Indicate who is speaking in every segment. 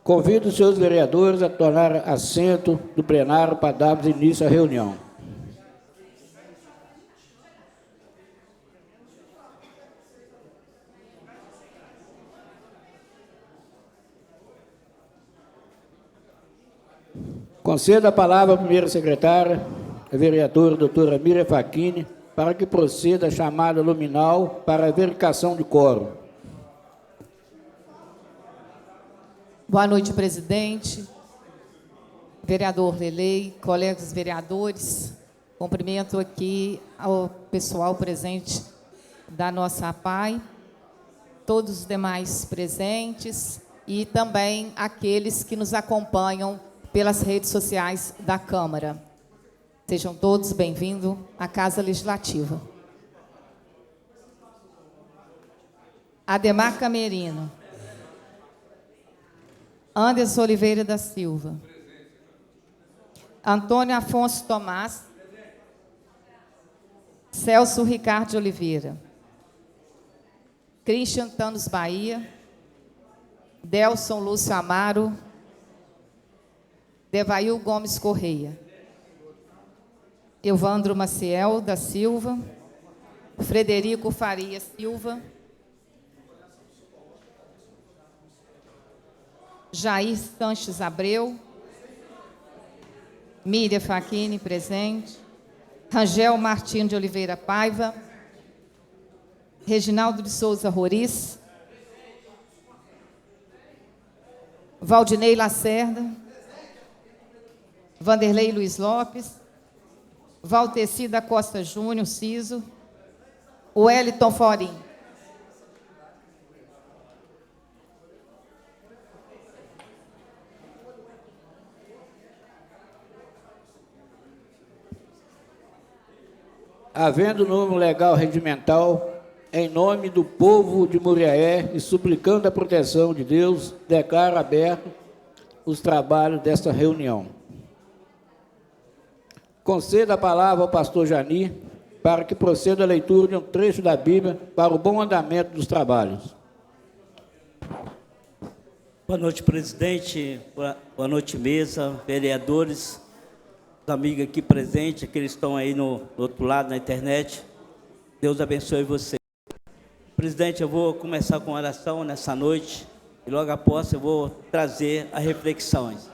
Speaker 1: Convido os senhores vereadores a tomar assento do plenário para darmos início à reunião. Concedo a palavra à primeira secretária, a vereadora doutora Miriam Facchini, para que proceda a chamada nominal para a verificação de quórum.
Speaker 2: Boa noite, presidente, vereador Lelei, colegas vereadores. Cumprimento aqui ao pessoal presente da nossa APAI, todos os demais presentes e também aqueles que nos acompanham pelas redes sociais da Câmara. Sejam todos bem-vindos à Casa Legislativa. Ademar Camerino. Anderson Oliveira da Silva. Antônio Afonso Tomás. Celso Ricardo de Oliveira. Christian Tanos Bahia. Delson Lúcio Amaro. Devail Gomes Correia. Evandro Maciel da Silva. Frederico Faria Silva. Jair Sanches Abreu. Miriam Facchini, presente. Rangel Martins de Oliveira Paiva. Reginaldo de Souza Roriz. Valdinei Lacerda. Vanderlei Luiz Lopes. Valteci da Costa Júnior, Ciso. Wellington Forim.
Speaker 1: Havendo norma legal regimental, em nome do povo de Muriaé e suplicando a proteção de Deus, declaro aberto os trabalhos desta reunião. Concedo a palavra ao pastor Jani para que proceda a leitura de um trecho da Bíblia para o bom andamento dos trabalhos.
Speaker 3: Boa noite, presidente. Boa noite, mesa, vereadores, os amigos aqui presentes, aqueles que estão aí no outro lado, na internet. Deus abençoe você. Presidente, eu vou começar com oração nessa noite e logo após eu vou trazer as reflexões.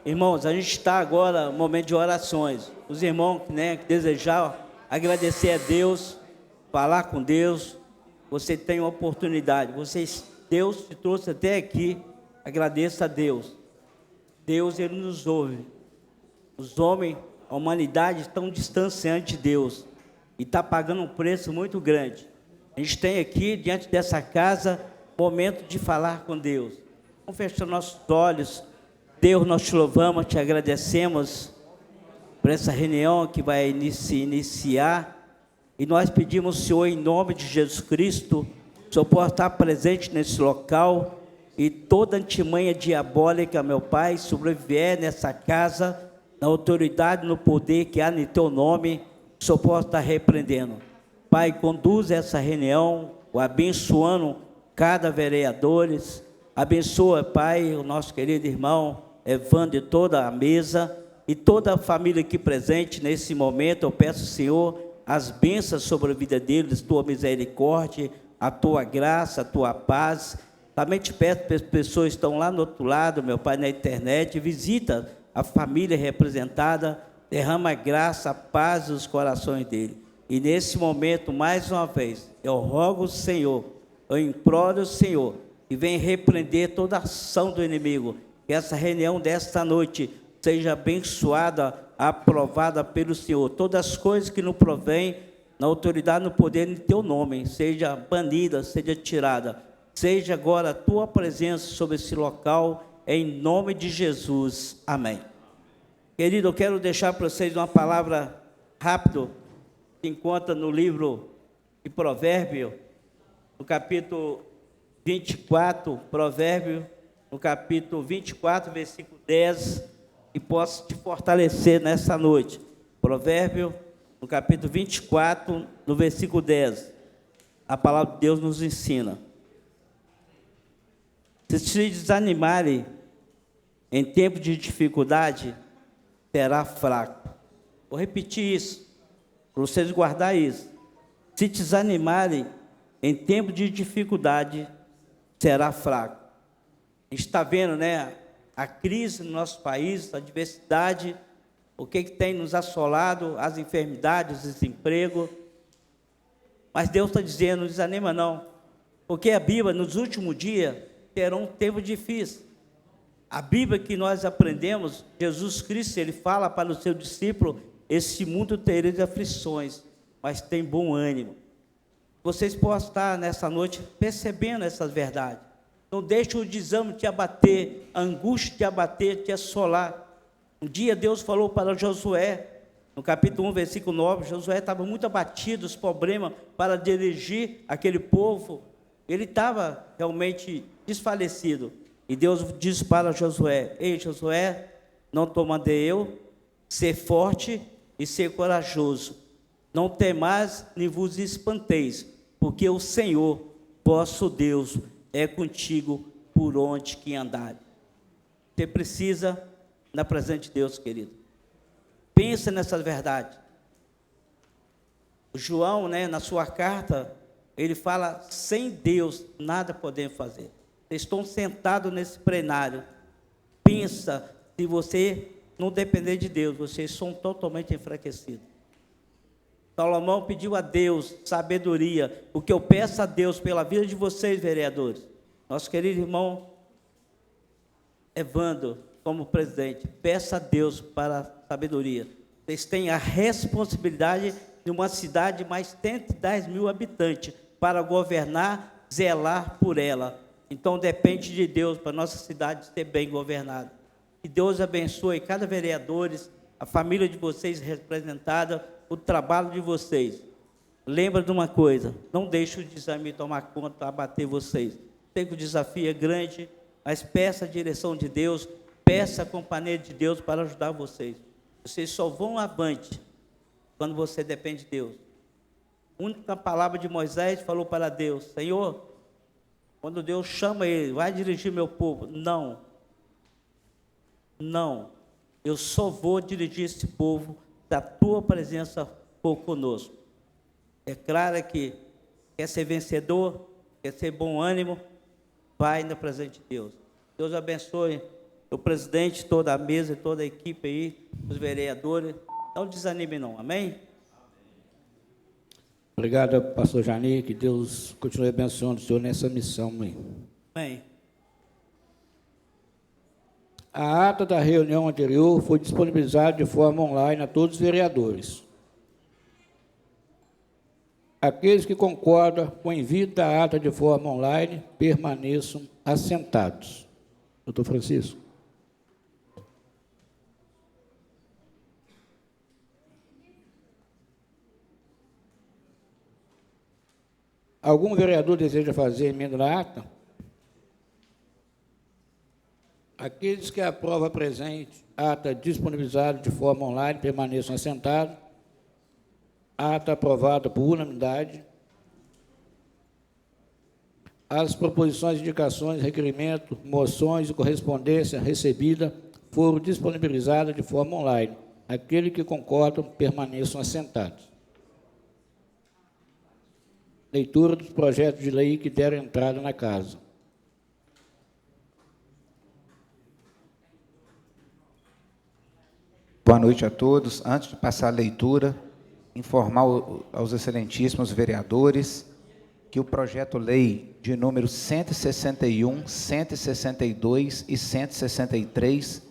Speaker 3: Irmãos, a gente está agora no momento de orações. Os irmãos, que desejar agradecer a Deus, falar com Deus, você tem uma oportunidade. Deus te trouxe até aqui, agradeça a Deus. Deus, Ele nos ouve. Os homens, a humanidade estão distanciando de Deus e está pagando um preço muito grande. A gente tem aqui, diante dessa casa, momento de falar com Deus. Vamos fechar nossos olhos. Deus, nós te louvamos, te agradecemos por essa reunião que vai iniciar. E nós pedimos, Senhor, em nome de Jesus Cristo, o Senhor possa estar presente nesse local e toda antimanha diabólica, meu Pai, sobreviver nessa casa, na autoridade, no poder que há no Teu nome, o Senhor possa estar repreendendo. Pai, conduz essa reunião, o abençoando cada vereador. Abençoa, Pai, o nosso querido irmão Evandro e toda a mesa e toda a família aqui presente nesse momento. Eu peço, Senhor, as bênçãos sobre a vida deles, Tua misericórdia, a Tua graça, a Tua paz. Também te peço para as pessoas que estão lá no outro lado, meu Pai, na internet, visita a família representada, derrama a graça, a paz nos corações dele. E nesse momento, mais uma vez, eu rogo o Senhor, eu imploro o Senhor, que venha repreender toda a ação do inimigo, que essa reunião desta noite seja abençoada, aprovada pelo Senhor. Todas as coisas que não provém na autoridade, no poder de Teu nome, seja banida, seja tirada. Seja agora a Tua presença sobre esse local, em nome de Jesus. Amém. Querido, eu quero deixar para vocês uma palavra rápida, que encontra no livro de Provérbios, no capítulo 24, Provérbio, no capítulo 24, versículo 10, e posso te fortalecer nessa noite. Provérbio, no capítulo 24, no versículo 10, a palavra de Deus nos ensina. se desanimarem em tempo de dificuldade, será fraco. Vou repetir isso, para vocês guardar isso. Se desanimarem em tempo de dificuldade, será fraco. A gente está vendo, né, a crise no nosso país, a diversidade, o que tem nos assolado, as enfermidades, o desemprego. Mas Deus está dizendo, não desanima não, porque a Bíblia, nos últimos dias, terá um tempo difícil. A Bíblia que nós aprendemos, Jesus Cristo, ele fala para o seu discípulo, esse mundo tereis aflições, mas tem bom ânimo. Vocês possam estar nessa noite percebendo essas verdades. Não deixe o desânimo te abater, a angústia te abater, te assolar. Um dia Deus falou para Josué, no capítulo 1, versículo 9, Josué estava muito abatido, os problemas para dirigir aquele povo. Ele estava realmente desfalecido. E Deus disse para Josué, ei Josué, não te mandei eu, ser forte e ser corajoso. Não temais nem vos espanteis, porque o Senhor, vosso Deus, é contigo por onde que andar. Você precisa na presença de Deus, querido. Pensa nessa verdade. O João, né, na sua carta, ele fala, sem Deus nada podemos fazer. Vocês estão sentados nesse plenário. Pensa, se você não depender de Deus, vocês são totalmente enfraquecidos. Salomão pediu a Deus sabedoria, o que eu peço a Deus pela vida de vocês, vereadores. Nosso querido irmão Evandro, como presidente, peça a Deus para sabedoria. Vocês têm a responsabilidade de uma cidade de mais de 110 mil habitantes para governar, zelar por ela. Então depende de Deus para a nossa cidade ser bem governada. Que Deus abençoe cada vereador, a família de vocês representada, o trabalho de vocês. Lembra de uma coisa, não deixe o desânimo tomar conta, abater vocês. Sei que o desafio é grande, mas peça a direção de Deus, peça a companhia de Deus para ajudar vocês. Vocês só vão avante quando você depende de Deus. A única palavra de Moisés falou para Deus, Senhor, quando Deus chama ele, vai dirigir meu povo. Não, eu só vou dirigir esse povo da tua presença for conosco. É claro que quer ser vencedor, quer ser bom ânimo, vai na presença de Deus. Deus abençoe o presidente, toda a mesa, toda a equipe aí, os vereadores. Não desanime não, amém?
Speaker 1: Obrigado, pastor Jani, que Deus continue abençoando o senhor nessa missão.
Speaker 3: Amém.
Speaker 1: A ata da reunião anterior foi disponibilizada de forma online a todos os vereadores. Aqueles que concordam com o envio da ata de forma online, permaneçam assentados. Doutor Francisco. Algum vereador deseja fazer emenda na ata? Aqueles que aprovam a presente ata disponibilizada de forma online permaneçam assentados. Ata aprovada por unanimidade. As proposições, indicações, requerimentos, moções e correspondência recebida foram disponibilizadas de forma online. Aqueles que concordam permaneçam assentados. Leitura dos projetos de lei que deram entrada na casa.
Speaker 4: Boa noite a todos. Antes de passar a leitura, informar aos excelentíssimos vereadores que o projeto-lei de número 161, 162 e 163,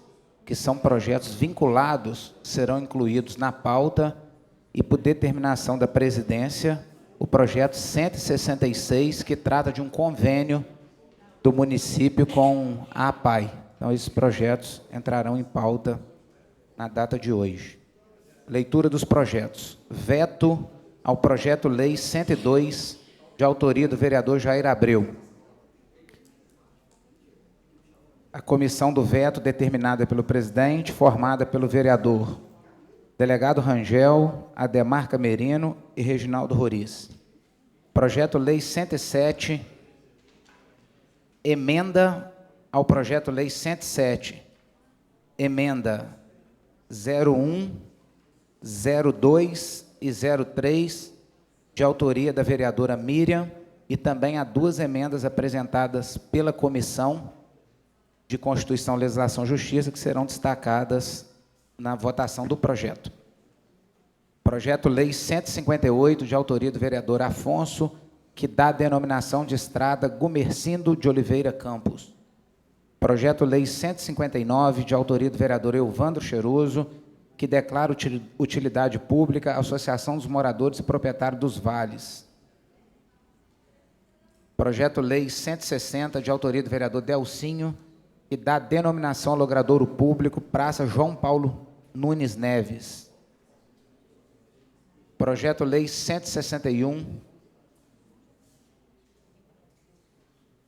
Speaker 4: que são projetos vinculados, serão incluídos na pauta e, por determinação da presidência, o projeto 166, que trata de um convênio do município com a APAI. Então, esses projetos entrarão em pauta na data de hoje. Leitura dos projetos. Veto ao projeto-lei 102, de autoria do vereador Jair Abreu. A comissão do veto, determinada pelo presidente, formada pelo vereador delegado Rangel, Ademar Camerino e Reginaldo Roriz. Projeto-lei 107, emenda ao Projeto-Lei 107, emenda 01, 02 e 03, de autoria da vereadora Miriam, e também há duas emendas apresentadas pela Comissão de Constituição, Legislação e Justiça, que serão destacadas na votação do projeto. Projeto-Lei 158, de autoria do vereador Afonso, que dá a denominação de estrada Gumercindo de Oliveira Campos. Projeto-Lei 159, de autoria do vereador Elvandro Cheiroso, que declara utilidade pública a Associação dos Moradores e Proprietários dos Vales. Projeto-Lei 160, de autoria do vereador Delcinho, que dá denominação ao logradouro público Praça João Paulo Nunes Neves. Projeto-Lei 161.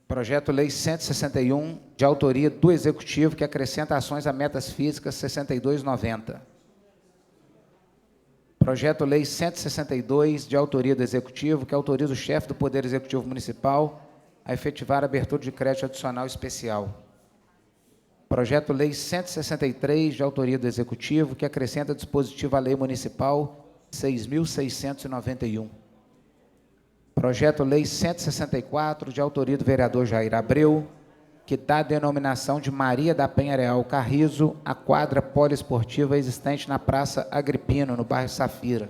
Speaker 4: Projeto-Lei 161, de autoria do Executivo, que acrescenta ações a metas físicas 6290. Projeto-Lei 162, de autoria do Executivo, que autoriza o chefe do Poder Executivo Municipal a efetivar a abertura de crédito adicional especial. Projeto-Lei 163, de autoria do Executivo, que acrescenta dispositivo à Lei Municipal 6.691. Projeto-Lei 164, de autoria do vereador Jair Abreu, que dá a denominação de Maria da Penha Real Carrizo à quadra poliesportiva existente na Praça Agripino, no bairro Safira.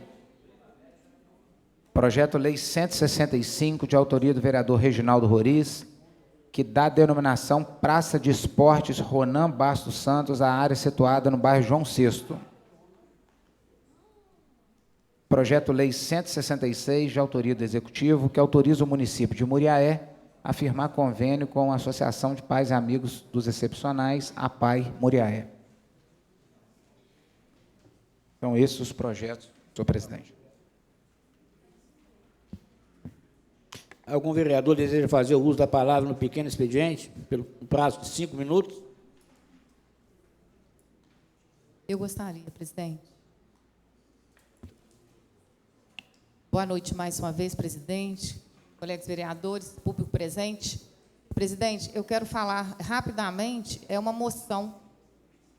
Speaker 4: Projeto-Lei 165, de autoria do vereador Reginaldo Roriz, que dá a denominação Praça de Esportes Ronan Bastos Santos à área situada no bairro João VI. Projeto-Lei 166, de autoria do Executivo, que autoriza o município de Muriaé a firmar convênio com a Associação de Pais e Amigos dos Excepcionais, a PAI Muriaé. Então, esses os projetos, senhor presidente.
Speaker 1: Algum vereador deseja fazer o uso da palavra no pequeno expediente, pelo prazo de 5 minutos?
Speaker 2: Eu gostaria, presidente. Boa noite mais uma vez, presidente, colegas vereadores, público presente. Presidente, eu quero falar rapidamente, é uma moção,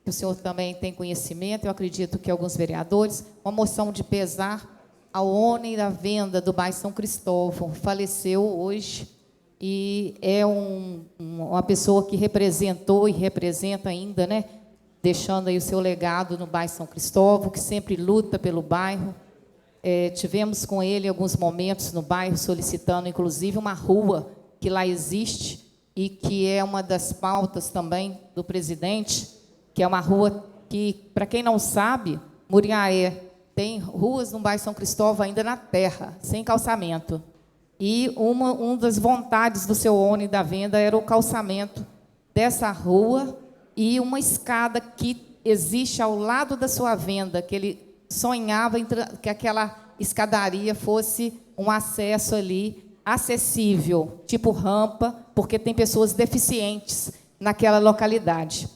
Speaker 2: que o senhor também tem conhecimento, eu acredito que alguns vereadores, uma moção de pesar ao homem da venda do bairro São Cristóvão, faleceu hoje, e é uma pessoa que representou e representa ainda, né, deixando aí o seu legado no bairro São Cristóvão, que sempre luta pelo bairro. Tivemos com ele alguns momentos no bairro, solicitando, inclusive, uma rua que lá existe e que é uma das pautas também do presidente, que é uma rua que, para quem não sabe, Muriaé tem ruas no bairro São Cristóvão ainda na terra, sem calçamento. E uma das vontades do seu homem da venda era o calçamento dessa rua e uma escada que existe ao lado da sua venda, que ele sonhava que aquela escadaria fosse um acesso ali acessível, tipo rampa, porque tem pessoas deficientes naquela localidade.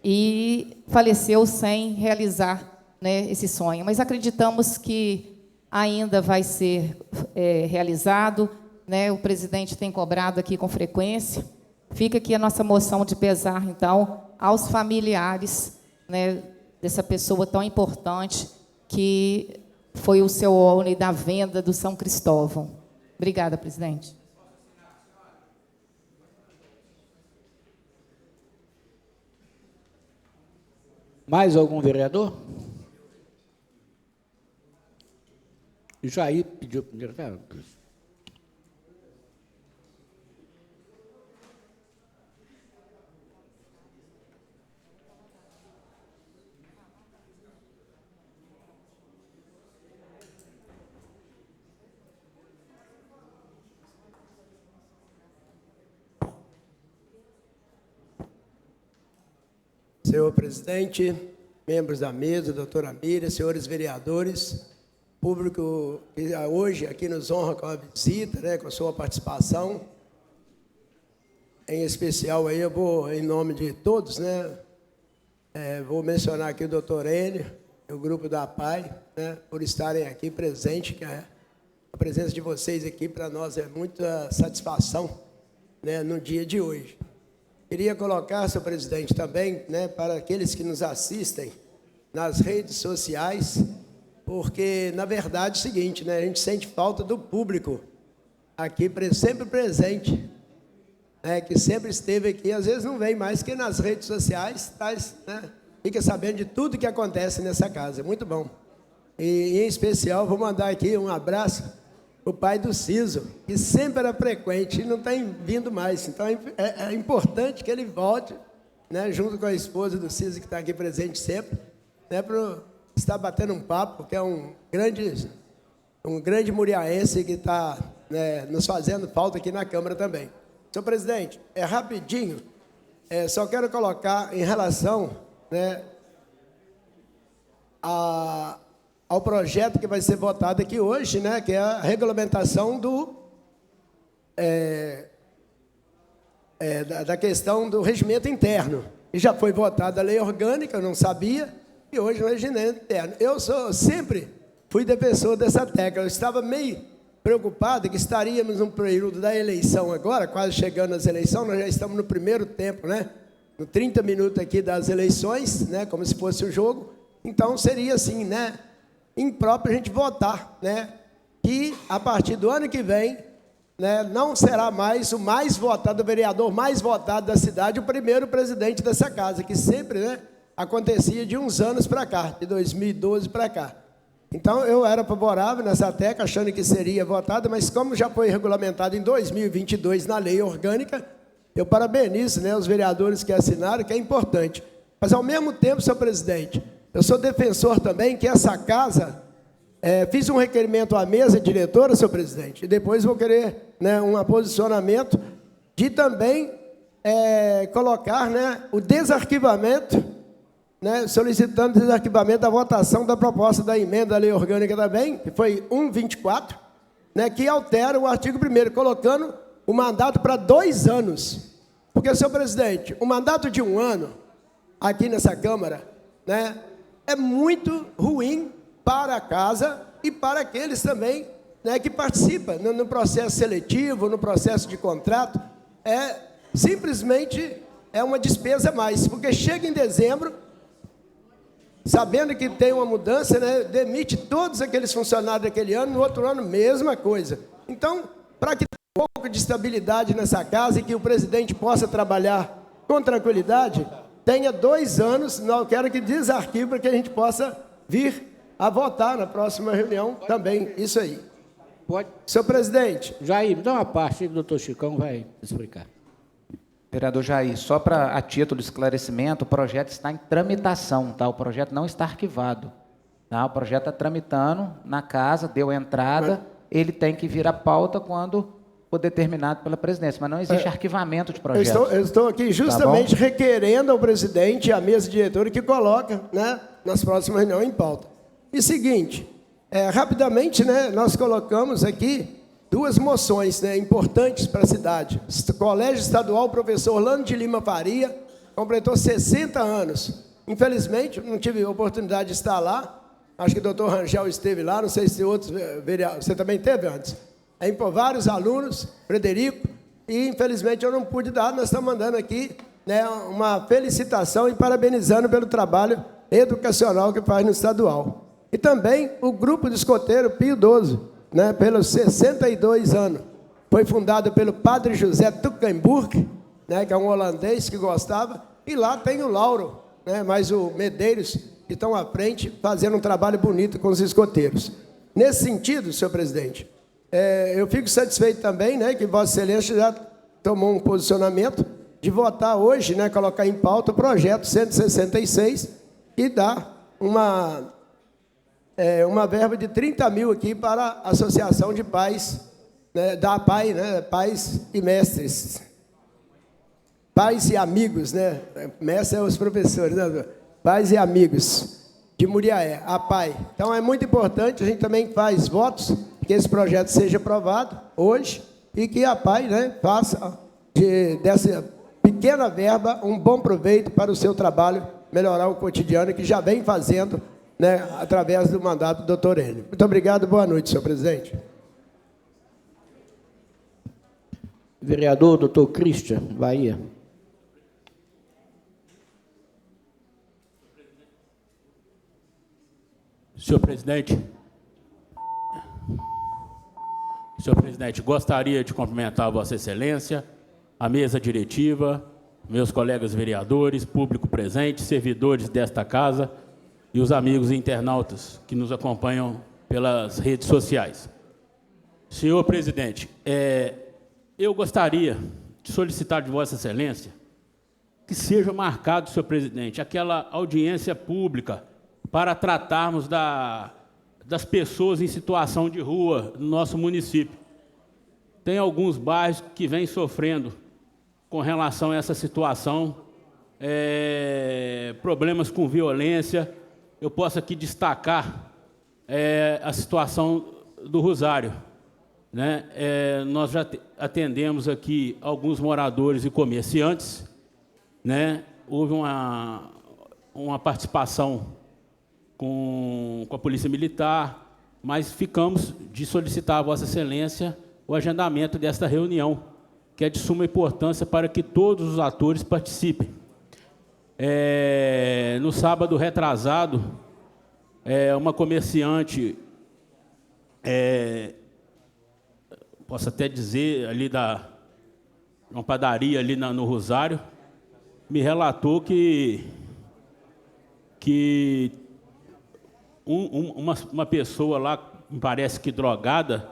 Speaker 2: E faleceu sem realizar, né, esse sonho. Mas acreditamos que ainda vai ser realizado, né? O presidente tem cobrado aqui com frequência. Fica aqui a nossa moção de pesar, então, aos familiares, né, dessa pessoa tão importante que foi o seu homem da venda do São Cristóvão. Obrigada, presidente.
Speaker 1: Mais algum vereador? Jair pediu primeiro.
Speaker 5: Senhor presidente, membros da mesa, doutora Miriam, senhores vereadores, público que hoje aqui nos honra com a visita, né, com a sua participação. Em especial, aí eu vou, em nome de todos, né, vou mencionar aqui o doutor Enio, o grupo da PAI, né, por estarem aqui presentes, que a presença de vocês aqui para nós é muita satisfação, né, no dia de hoje. Queria colocar, senhor presidente, também, né, para aqueles que nos assistem nas redes sociais, porque, na verdade, é o seguinte, né, a gente sente falta do público aqui, sempre presente, né, que sempre esteve aqui, às vezes não vem mais que nas redes sociais, né, fica sabendo de tudo que acontece nessa casa, muito bom. E, em especial, vou mandar aqui um abraço para o pai do Ciso, que sempre era frequente e não tem vindo mais. Então, é importante que ele volte, né, junto com a esposa do Ciso, que está aqui presente sempre, né, para estar batendo um papo, porque é um grande muriaense que está, né, nos fazendo falta aqui na Câmara também. Senhor presidente, rapidinho, só quero colocar em relação, né, ao projeto que vai ser votado aqui hoje, né, que é a regulamentação da questão do regimento interno. E já foi votada a lei orgânica, eu não sabia, e hoje o regimento interno. Eu sempre fui defensor dessa tecla. Eu estava meio preocupado que estaríamos num período da eleição agora, quase chegando às eleições, nós já estamos no primeiro tempo, né, no 30 minutos aqui das eleições, né, como se fosse o jogo. Então, seria assim, né, impróprio a gente votar, né, que a partir do ano que vem, né, não será mais o mais votado, o vereador mais votado da cidade, o primeiro presidente dessa casa, que sempre, né, acontecia de uns anos para cá, de 2012 para cá. Então, eu era favorável nessa tecla, achando que seria votado, mas como já foi regulamentado em 2022 na lei orgânica, eu parabenizo, né, os vereadores que assinaram, que é importante. Mas, ao mesmo tempo, senhor presidente, eu sou defensor também que essa casa, fiz um requerimento à mesa diretora, senhor presidente, e depois vou querer, né, um posicionamento de também colocar, né, o desarquivamento, né, solicitando o desarquivamento da votação da proposta da emenda da lei orgânica também, que foi 124, né, que altera o artigo 1º, colocando o mandato para 2 anos. Porque, senhor presidente, o mandato de 1 ano, aqui nessa Câmara, né, é muito ruim para a casa e para aqueles também, né, que participam no processo seletivo, no processo de contrato. Simplesmente uma despesa a mais, porque chega em dezembro, sabendo que tem uma mudança, né, demite todos aqueles funcionários daquele ano, no outro ano, mesma coisa. Então, para que tenha um pouco de estabilidade nessa casa e que o presidente possa trabalhar com tranquilidade, tenha 2 anos, não quero que desarquive para que a gente possa vir a votar na próxima reunião também, isso aí.
Speaker 1: Pode.
Speaker 5: Senhor presidente.
Speaker 1: Jair, me dá uma parte que o doutor Chicão vai explicar.
Speaker 4: Vereador Jair, só a título de esclarecimento, o projeto está em tramitação, tá? O projeto não está arquivado, tá? O projeto está tramitando na casa, deu entrada, ele tem que vir à pauta quando for determinado pela presidência, mas não existe arquivamento de projeto.
Speaker 5: Eu estou aqui justamente requerendo ao presidente e à mesa diretora que coloca, né, nas próximas reuniões em pauta. E seguinte, rapidamente, né, nós colocamos aqui 2 moções, né, importantes para a cidade. O Colégio Estadual Professor Orlando de Lima Faria completou 60 anos. Infelizmente, não tive oportunidade de estar lá. Acho que o doutor Rangel esteve lá, não sei se outros vereadores... Você também teve antes? Por vários alunos, Frederico, e infelizmente eu não pude dar. Nós estamos mandando aqui, né, uma felicitação e parabenizando pelo trabalho educacional que faz no estadual. E também o grupo de escoteiro Pio XII, né, pelos 62 anos. Foi fundado pelo padre José Tuckenburg, né, que é um holandês que gostava, e lá tem o Lauro, né, mais o Medeiros, que estão à frente, fazendo um trabalho bonito com os escoteiros. Nesse sentido, senhor presidente, eu fico satisfeito também, né, que Vossa Excelência já tomou um posicionamento de votar hoje, né, colocar em pauta o projeto 166 e dar uma verba de 30 mil aqui para a Associação de Pais, né, da PAI, né, Pais e Mestres. Pais e Amigos, né? Mestres são os professores, né? Pais e Amigos de Muriaé, a PAI. Então, é muito importante, a gente também faz votos que esse projeto seja aprovado hoje e que a PAI, né, faça dessa pequena verba um bom proveito para o seu trabalho, melhorar o cotidiano que já vem fazendo, né, através do mandato do doutor Enio. Muito obrigado, boa noite, senhor presidente.
Speaker 1: Vereador doutor Christian, Bahia.
Speaker 6: Senhor presidente, gostaria de cumprimentar a Vossa Excelência, a mesa diretiva, meus colegas vereadores, público presente, servidores desta casa e os amigos internautas que nos acompanham pelas redes sociais. Senhor presidente, eu gostaria de solicitar de Vossa Excelência que seja marcado, senhor presidente, aquela audiência pública para tratarmos das pessoas em situação de rua no nosso município. Tem alguns bairros que vêm sofrendo com relação a essa situação, problemas com violência. Eu posso aqui destacar a situação do Rosário, né? Nós já atendemos aqui alguns moradores e comerciantes, né? Houve uma participação com a Polícia Militar, mas ficamos de solicitar a Vossa Excelência o agendamento desta reunião, que é de suma importância para que todos os atores participem. No sábado retrasado, uma comerciante, posso até dizer, ali uma padaria ali no Rosário, me relatou que uma pessoa lá, me parece que drogada,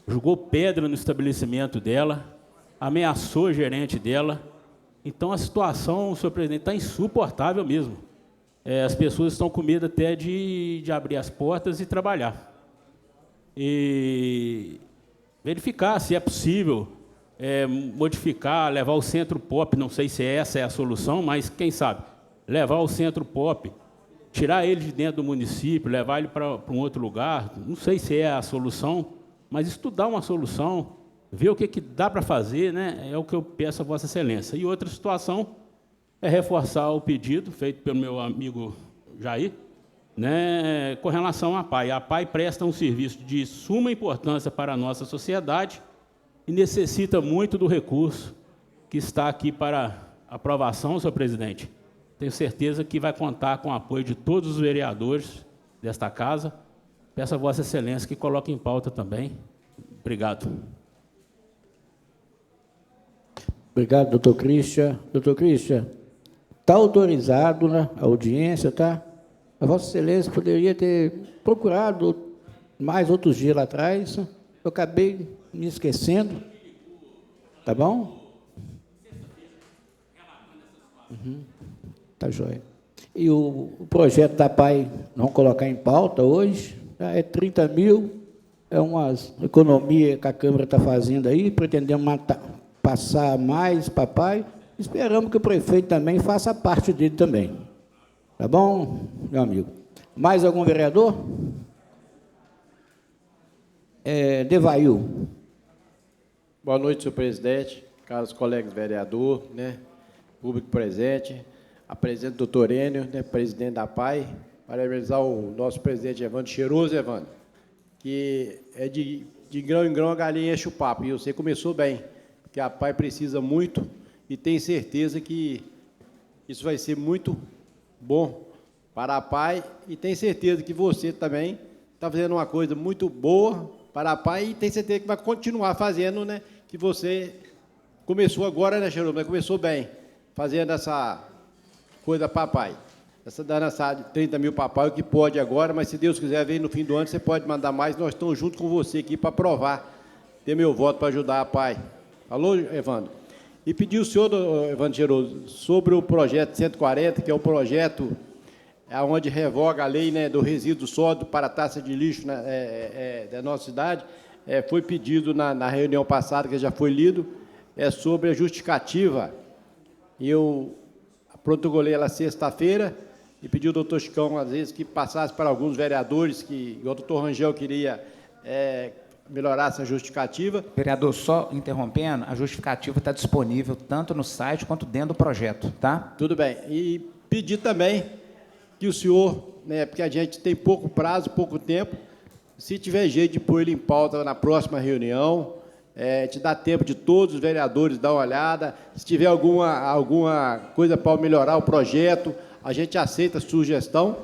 Speaker 6: jogou pedra no estabelecimento dela, ameaçou o gerente dela. Então, a situação, senhor presidente, está insuportável mesmo. As pessoas estão com medo até de abrir as portas e trabalhar. E verificar se é possível modificar, levar o Centro Pop, não sei se essa é a solução, mas quem sabe, levar o Centro Pop, tirar ele de dentro do município, levar ele para um outro lugar, não sei se é a solução, mas estudar uma solução, ver o que dá para fazer, né? É o que eu peço a Vossa Excelência. E outra situação é reforçar o pedido feito pelo meu amigo Jair, né, com relação à APAI. A APAI presta um serviço de suma importância para a nossa sociedade e necessita muito do recurso que está aqui para aprovação, senhor presidente. Tenho certeza que vai contar com o apoio de todos os vereadores desta casa. Peço a Vossa Excelência que coloque em pauta também. Obrigado.
Speaker 1: Obrigado, doutor Christian. Doutor Christian, está autorizado, né, a audiência, tá? A Vossa Excelência poderia ter procurado mais outros dias lá atrás. Eu acabei me esquecendo. Tá bom? Tá joia. E o projeto da PAI, vamos colocar em pauta hoje, tá? É 30 mil, é uma economia que a Câmara está fazendo aí, pretendemos passar mais para a PAI. Esperamos que o prefeito também faça parte dele também. Tá bom, meu amigo? Mais algum vereador? Devail.
Speaker 7: Boa noite, senhor presidente, caros colegas vereadores, né, público presente, a presidente doutor Enio, né, presidente da PAI, parabenizar o nosso presidente Evandro Cheiroso, Evandro, que é de grão em grão a galinha enche o papo, e você começou bem, porque a PAI precisa muito, e tenho certeza que isso vai ser muito bom para a PAI, e tenho certeza que você também está fazendo uma coisa muito boa para a PAI, e tenho certeza que vai continuar fazendo, né, que você começou agora, né, Cheiroso, mas começou bem, fazendo essa coisa para a PAI. Dando essa 30 mil para a PAI, o que pode agora, mas se Deus quiser, vem no fim do ano, você pode mandar mais, nós estamos junto com você aqui para aprovar, ter meu voto para ajudar a PAI. Alô, Evandro? E pedir o senhor, Evandro Cheiroso, sobre o projeto 140, que é o projeto onde revoga a lei, né, do resíduo sólido para a taxa de lixo, né, da nossa cidade, foi pedido na reunião passada, que já foi lido, sobre a justificativa. Eu protocolei ela sexta-feira e pedi ao doutor Chicão, às vezes, que passasse para alguns vereadores, que o doutor Rangel queria melhorar essa justificativa.
Speaker 4: Vereador, só interrompendo, a justificativa está disponível tanto no site quanto dentro do projeto, tá?
Speaker 7: Tudo bem. E pedir também que o senhor, né, porque a gente tem pouco prazo, pouco tempo, se tiver jeito de pôr ele em pauta na próxima reunião, te dá tempo de todos os vereadores dar uma olhada, se tiver alguma coisa para melhorar o projeto, a gente aceita a sugestão,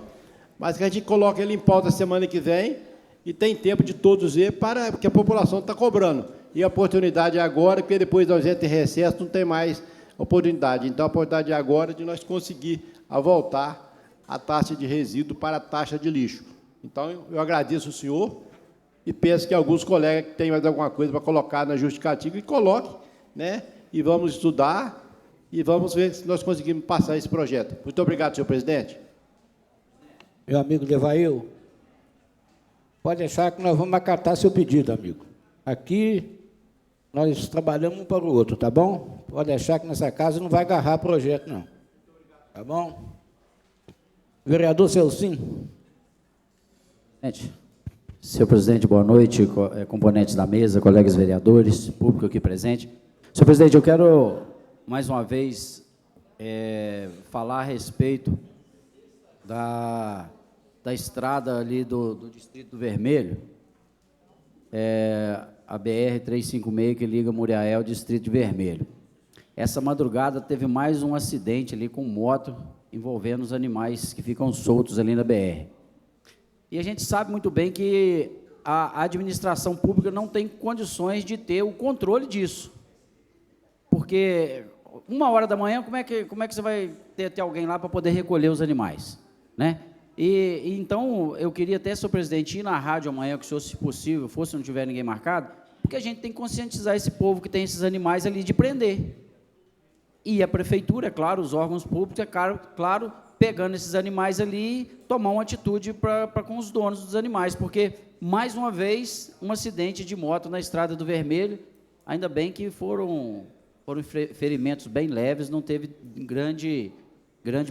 Speaker 7: mas que a gente coloque ele em pauta semana que vem e tem tempo de todos ver, para que a população está cobrando. E a oportunidade é agora, porque depois da ausência de recesso não tem mais oportunidade. Então, a oportunidade é agora de nós conseguir voltar a taxa de resíduo para a taxa de lixo. Então, eu agradeço o senhor e penso que alguns colegas que têm mais alguma coisa para colocar na justificativa, e coloquem, né? E vamos estudar e vamos ver se nós conseguimos passar esse projeto. Muito obrigado, senhor presidente.
Speaker 1: Meu amigo Devail, pode deixar que nós vamos acatar seu pedido, amigo. Aqui, nós trabalhamos um para o outro, tá bom? Pode deixar que nessa casa não vai agarrar projeto, não. Tá bom? Vereador Celcim.
Speaker 8: Senhor presidente, boa noite, componentes da mesa, colegas vereadores, público aqui presente. Senhor presidente, eu quero, mais uma vez, falar a respeito da estrada ali do Distrito do Vermelho, a BR-356, que liga Muriaé ao Distrito de Vermelho. Essa madrugada teve mais um acidente ali com moto, envolvendo os animais que ficam soltos ali na BR. E a gente sabe muito bem que a administração pública não tem condições de ter o controle disso. Porque 1h da manhã, como é que você vai ter alguém lá para poder recolher os animais, né? E então, eu queria até, senhor presidente, ir na rádio amanhã, que o senhor, se possível, se não tiver ninguém marcado, porque a gente tem que conscientizar esse povo que tem esses animais ali de prender. E a prefeitura, é claro, os órgãos públicos, é claro, pegando esses animais ali, tomar uma atitude com os donos dos animais, porque, mais uma vez, um acidente de moto na Estrada do Vermelho, ainda bem que foram ferimentos bem leves, não teve grande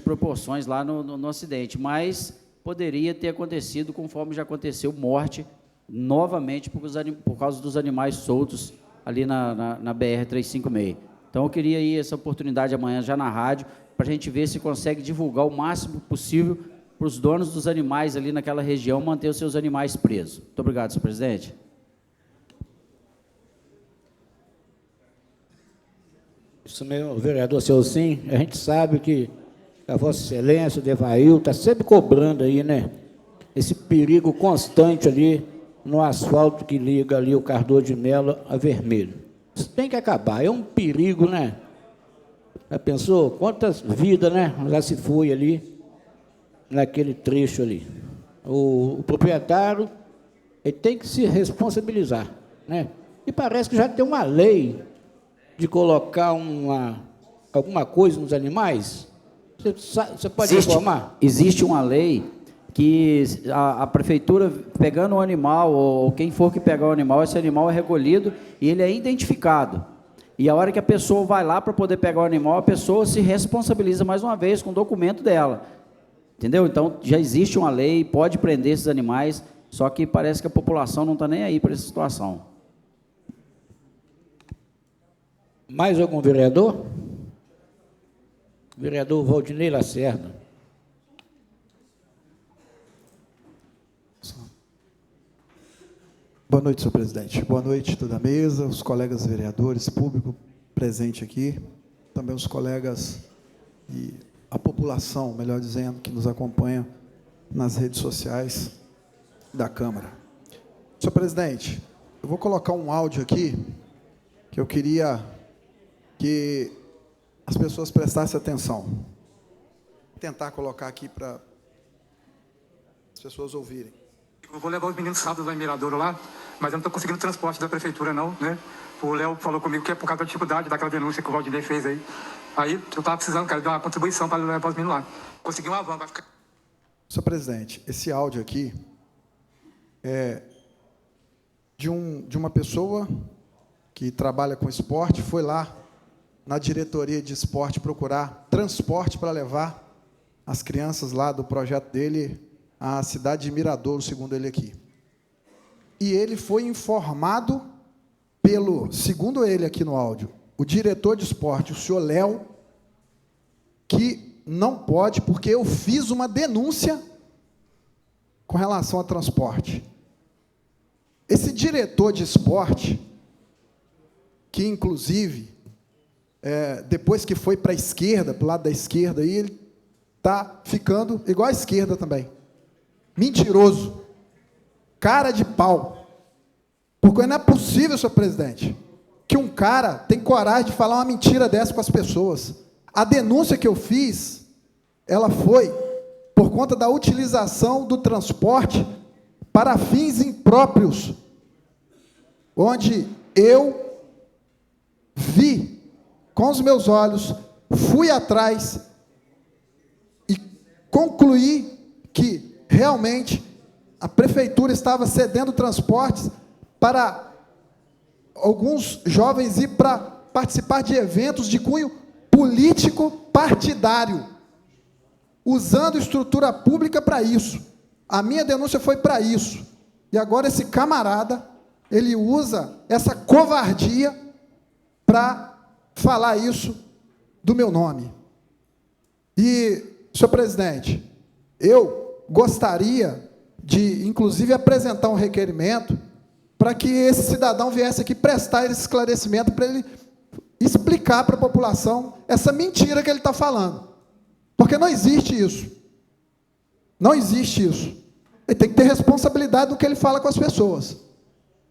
Speaker 8: proporções lá no acidente, mas poderia ter acontecido, conforme já aconteceu, morte, novamente, por causa dos animais soltos ali na BR-356. Então, eu queria ir essa oportunidade amanhã já na rádio, para a gente ver se consegue divulgar o máximo possível para os donos dos animais ali naquela região manter os seus animais presos. Muito obrigado, senhor presidente.
Speaker 1: Isso mesmo, vereador Celcim, a gente sabe que a Vossa Excelência, o Devail, está sempre cobrando aí, né? Esse perigo constante ali no asfalto que liga ali o Cardoso de Melo a Vermelho. Isso tem que acabar, é um perigo, né? Já pensou? Quantas vidas, né? Já se foi ali, naquele trecho ali. O proprietário, ele tem que se responsabilizar, né? E parece que já tem uma lei de colocar alguma coisa nos animais. Você pode informar?
Speaker 8: Existe uma lei que a prefeitura, pegando o animal, ou quem for que pegar o animal, esse animal é recolhido e ele é identificado. E a hora que a pessoa vai lá para poder pegar o animal, a pessoa se responsabiliza mais uma vez com o documento dela. Entendeu? Então, já existe uma lei, pode prender esses animais, só que parece que a população não está nem aí para essa situação.
Speaker 1: Mais algum vereador? Vereador Valdinei Lacerda.
Speaker 9: Boa noite, senhor presidente. Boa noite, toda a mesa, os colegas vereadores, público presente aqui, também os colegas e a população, melhor dizendo, que nos acompanha nas redes sociais da Câmara. Senhor presidente, eu vou colocar um áudio aqui que eu queria que as pessoas prestassem atenção. Vou tentar colocar aqui para as pessoas ouvirem.
Speaker 10: Eu vou levar os meninos sábado lá em Miradouro lá, mas eu não estou conseguindo transporte da prefeitura não, né? O Léo falou comigo que é por causa da dificuldade daquela denúncia que o Valdinei fez aí. Aí eu estava precisando, cara, de uma contribuição para levar os meninos lá. Consegui uma van, vai ficar...
Speaker 9: Senhor presidente, esse áudio aqui é de uma pessoa que trabalha com esporte, foi lá na diretoria de esporte procurar transporte para levar as crianças lá do projeto dele à cidade de Miradouro, segundo ele aqui. E ele foi informado segundo ele aqui no áudio, o diretor de esporte, o senhor Léo, que não pode, porque eu fiz uma denúncia com relação a transporte. Esse diretor de esporte, que inclusive, depois que foi para a esquerda, para o lado da esquerda, aí ele está ficando igual à esquerda também. mentiroso, cara de pau. Porque não é possível, senhor presidente, que um cara tem coragem de falar uma mentira dessa com as pessoas. A denúncia que eu fiz, ela foi por conta da utilização do transporte para fins impróprios, onde eu vi com os meus olhos, fui atrás e concluí que realmente a prefeitura estava cedendo transportes para alguns jovens ir para participar de eventos de cunho político partidário, usando estrutura pública para isso. A minha denúncia foi para isso. E agora esse camarada, ele usa essa covardia para falar isso do meu nome. E, senhor presidente, eu gostaria de, inclusive, apresentar um requerimento para que esse cidadão viesse aqui prestar esse esclarecimento, para ele explicar para a população essa mentira que ele está falando. Porque não existe isso. Não existe isso. Ele tem que ter responsabilidade do que ele fala com as pessoas.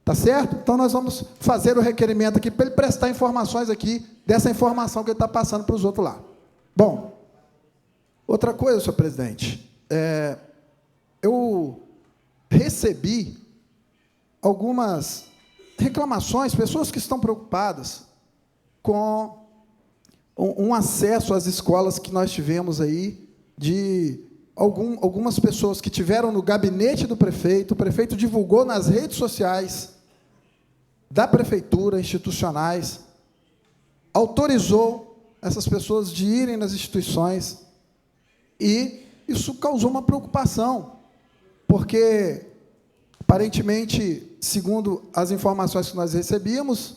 Speaker 9: Tá certo? Então, nós vamos fazer o requerimento aqui para ele prestar informações aqui dessa informação que ele está passando para os outros lá. Bom, outra coisa, senhor presidente, eu recebi algumas reclamações, pessoas que estão preocupadas com um acesso às escolas que nós tivemos aí, de algumas pessoas que tiveram no gabinete do prefeito, o prefeito divulgou nas redes sociais da prefeitura, institucionais, autorizou essas pessoas de irem nas instituições, e isso causou uma preocupação, porque, aparentemente, segundo as informações que nós recebíamos,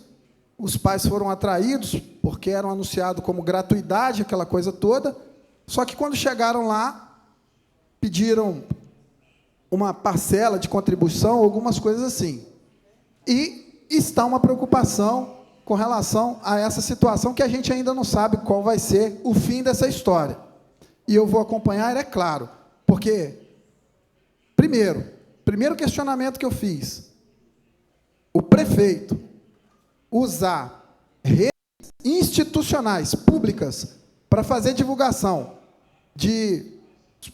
Speaker 9: os pais foram atraídos, porque eram anunciados como gratuidade, aquela coisa toda, só que quando chegaram lá, pediram uma parcela de contribuição, algumas coisas assim. E está uma preocupação com relação a essa situação, que a gente ainda não sabe qual vai ser o fim dessa história. E eu vou acompanhar, é claro, porque, primeiro questionamento que eu fiz, o prefeito usar redes institucionais, públicas, para fazer divulgação de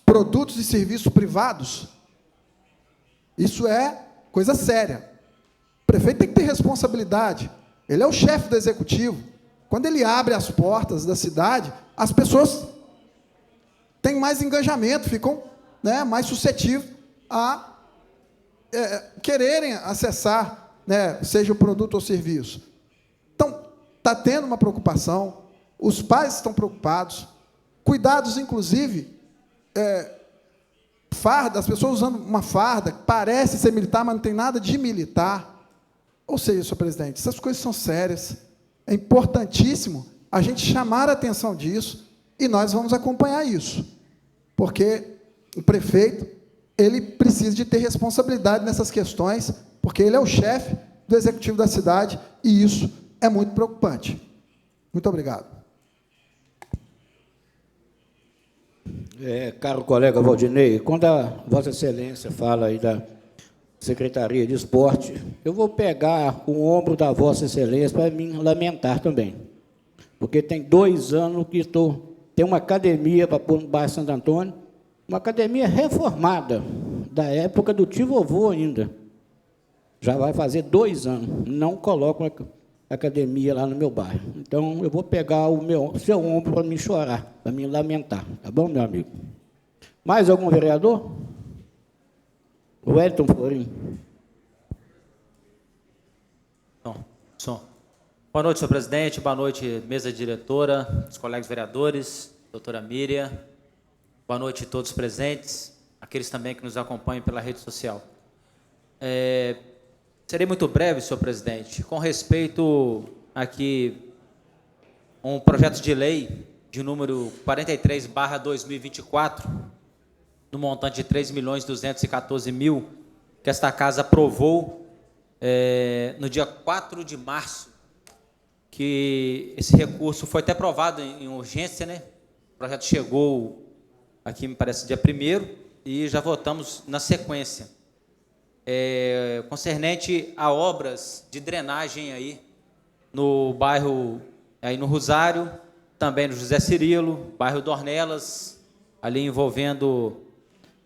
Speaker 9: produtos e serviços privados, isso é coisa séria. O prefeito tem que ter responsabilidade. Ele é o chefe do executivo. Quando ele abre as portas da cidade, as pessoas têm mais engajamento, ficam, né, mais suscetíveis a quererem acessar, né, seja o produto ou serviço. Então, está tendo uma preocupação, os pais estão preocupados, cuidados, inclusive, farda, as pessoas usando uma farda, que parece ser militar, mas não tem nada de militar. Ou seja, senhor presidente, essas coisas são sérias, é importantíssimo a gente chamar a atenção disso, e nós vamos acompanhar isso, porque o prefeito, ele precisa de ter responsabilidade nessas questões, porque ele é o chefe do executivo da cidade, e isso é muito preocupante. Muito obrigado.
Speaker 1: Caro colega Valdinei, quando a Vossa Excelência fala aí da Secretaria de Esporte, eu vou pegar o ombro da Vossa Excelência para me lamentar também, porque tem 2 anos que tem uma academia para pôr no bairro Santo Antônio, uma academia reformada, da época do tio vovô ainda. Já vai fazer 2 anos, não coloco uma academia lá no meu bairro. Então, eu vou pegar o seu ombro para me chorar, para me lamentar. Tá bom, meu amigo? Mais algum vereador? O Wellington Florim.
Speaker 11: Som. Boa noite, senhor presidente. Boa noite, mesa diretora, os colegas vereadores, doutora Miriam. Boa noite a todos presentes, aqueles também que nos acompanham pela rede social. Serei muito breve, senhor presidente, com respeito aqui a um projeto de lei de número 43/2024, no montante de 3.214.000, que esta casa aprovou no dia 4 de março, que esse recurso foi até aprovado em urgência, né? O projeto chegou aqui, me parece, dia 1º, e já votamos na sequência. Concernente a obras de drenagem aí no bairro, aí no Rosário, também no José Cirilo, bairro Dornelas, ali envolvendo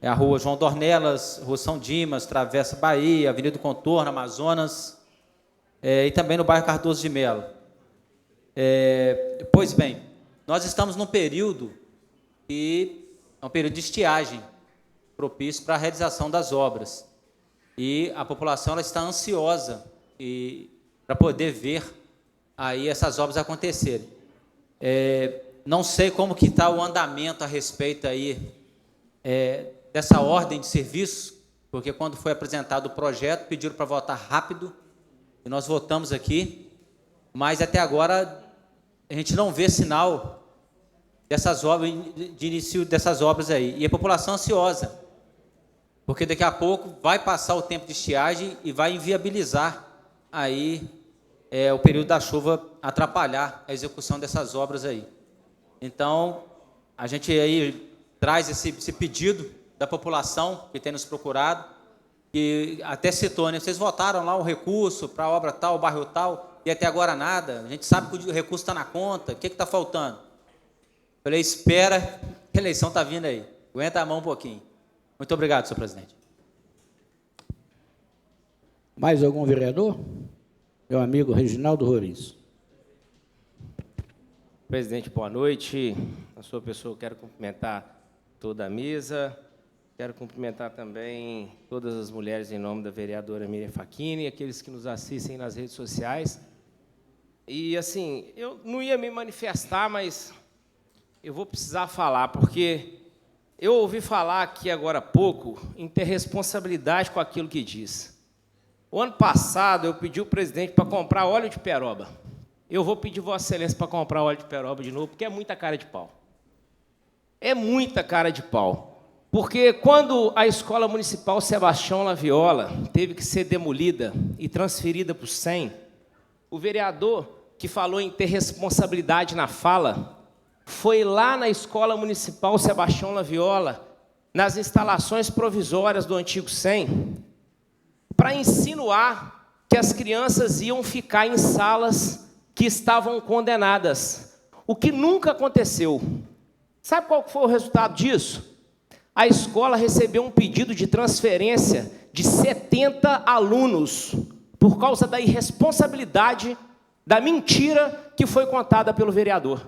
Speaker 11: a rua João Dornelas, rua São Dimas, Travessa Bahia, Avenida do Contorno, Amazonas, e também no bairro Cardoso de Melo. Pois bem, nós estamos num período que é um período de estiagem, propício para a realização das obras. E a população ela está ansiosa para poder ver aí essas obras acontecerem. Não sei como que está o andamento a respeito aí dessa ordem de serviço, porque quando foi apresentado o projeto, pediram para votar rápido, e nós votamos aqui, mas até agora a gente não vê sinal dessas obras, de início dessas obras aí. E a população ansiosa, porque daqui a pouco vai passar o tempo de estiagem e vai inviabilizar aí o período da chuva, atrapalhar a execução dessas obras aí. Então, a gente aí traz esse pedido da população que tem nos procurado, que até citou, né? Vocês votaram lá um recurso para a obra tal, bairro tal, e até agora nada. A gente sabe que o recurso está na conta, o que está faltando? Falei, espera, a eleição está vindo aí. Aguenta a mão um pouquinho. Muito obrigado, senhor presidente.
Speaker 1: Mais algum vereador? Meu amigo Reginaldo Roriz.
Speaker 12: Presidente, boa noite. A sua pessoa, quero cumprimentar toda a mesa. Quero cumprimentar também todas as mulheres em nome da vereadora Miriam Facchini, aqueles que nos assistem nas redes sociais. E, assim, eu não ia me manifestar, mas eu vou precisar falar, porque eu ouvi falar aqui agora há pouco em ter responsabilidade com aquilo que diz. O ano passado, eu pedi ao presidente para comprar óleo de peroba. Eu vou pedir Vossa Excelência para comprar óleo de peroba de novo, porque é muita cara de pau. É muita cara de pau. Porque quando a Escola Municipal Sebastião Laviola teve que ser demolida e transferida para o SEM, o vereador que falou em ter responsabilidade na fala foi lá na Escola Municipal Sebastião Laviola, nas instalações provisórias do antigo SEM, para insinuar que as crianças iam ficar em salas que estavam condenadas, o que nunca aconteceu. Sabe qual foi o resultado disso? A escola recebeu um pedido de transferência de 70 alunos por causa da irresponsabilidade, da mentira que foi contada pelo vereador.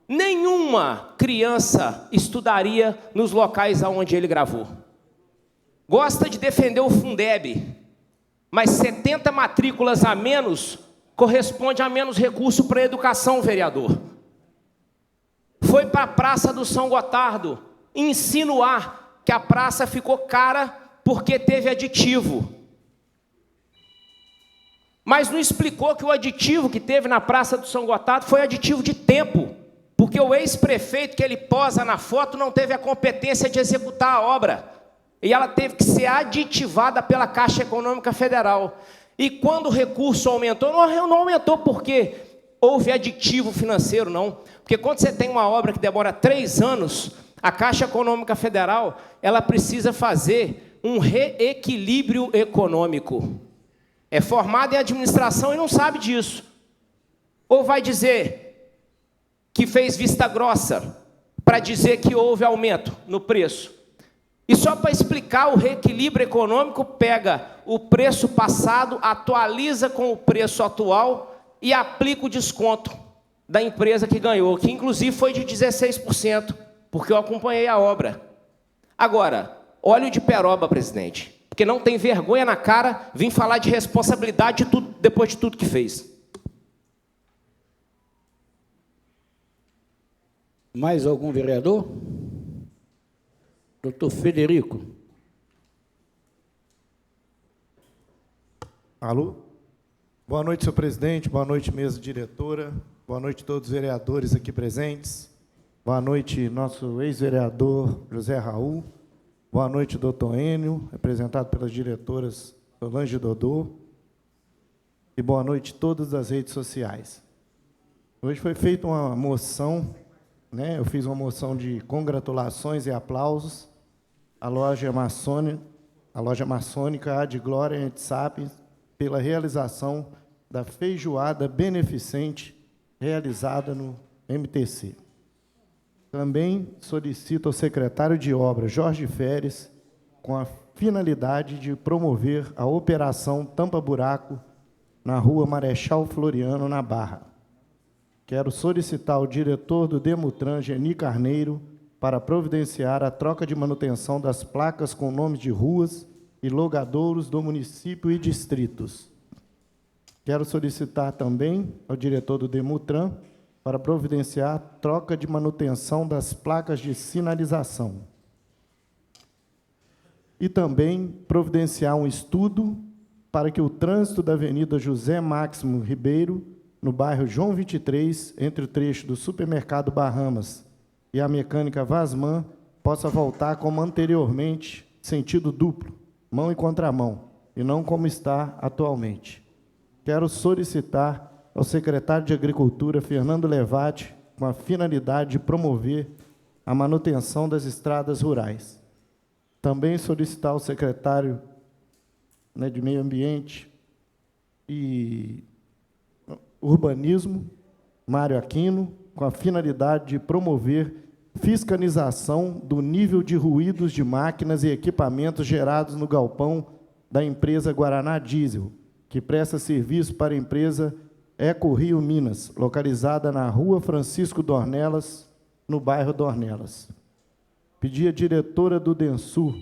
Speaker 12: Nenhuma criança estudaria nos locais onde ele gravou. Gosta de defender o Fundeb, mas 70 matrículas a menos corresponde a menos recurso para a educação, vereador. Foi para a Praça do São Gotardo insinuar que a praça ficou cara porque teve aditivo. Mas não explicou que o aditivo que teve na Praça do São Gotardo foi aditivo de tempo, porque o ex-prefeito que ele posa na foto não teve a competência de executar a obra, e ela teve que ser aditivada pela Caixa Econômica Federal. E quando o recurso aumentou, não aumentou porque houve aditivo financeiro, não. Porque quando você tem uma obra que demora 3 anos, a Caixa Econômica Federal, ela precisa fazer um reequilíbrio econômico. É formado em administração e não sabe disso. Ou vai dizer que fez vista grossa para dizer que houve aumento no preço. E só para explicar o reequilíbrio econômico, pega o preço passado, atualiza com o preço atual e aplica o desconto da empresa que ganhou, que inclusive foi de 16%. Porque eu acompanhei a obra. Agora, óleo de peroba, presidente, porque não tem vergonha na cara vir falar de responsabilidade de tudo, depois de tudo que fez.
Speaker 1: Mais algum vereador? Doutor Federico.
Speaker 13: Alô? Boa noite, senhor presidente. Boa noite, mesa diretora. Boa noite a todos os vereadores aqui presentes. Boa noite, nosso ex-vereador José Raul. Boa noite, doutor Enio, representado pelas diretoras Solange e Dodô. E boa noite a todas as redes sociais. Hoje foi feita uma moção, né? Eu fiz uma moção de congratulações e aplausos a loja maçônica Ad Glória et Sapiens pela realização da feijoada beneficente realizada no MTC. Também solicito ao secretário de Obras, Jorge Feres, com a finalidade de promover a operação Tampa Buraco na rua Marechal Floriano, na Barra. Quero solicitar ao diretor do Demutran, Geni Carneiro, para providenciar a troca de manutenção das placas com nomes de ruas e logadouros do município e distritos. Quero solicitar também ao diretor do Demutran para providenciar a troca de manutenção das placas de sinalização. E também providenciar um estudo para que o trânsito da Avenida José Máximo Ribeiro, no bairro João 23, entre o trecho do Supermercado Bahamas e a Mecânica Vasman, possa voltar como anteriormente, sentido duplo, mão e contramão, e não como está atualmente. Quero solicitar ao secretário de Agricultura, Fernando Levati, com a finalidade de promover a manutenção das estradas rurais. Também solicitar ao secretário de Meio Ambiente e Urbanismo, Mário Aquino, com a finalidade de promover fiscalização do nível de ruídos de máquinas e equipamentos gerados no galpão da empresa Guaraná Diesel, que presta serviço para a empresa Eco Rio Minas, localizada na rua Francisco Dornelas, no bairro Dornelas. Pedi à diretora do DENSUR,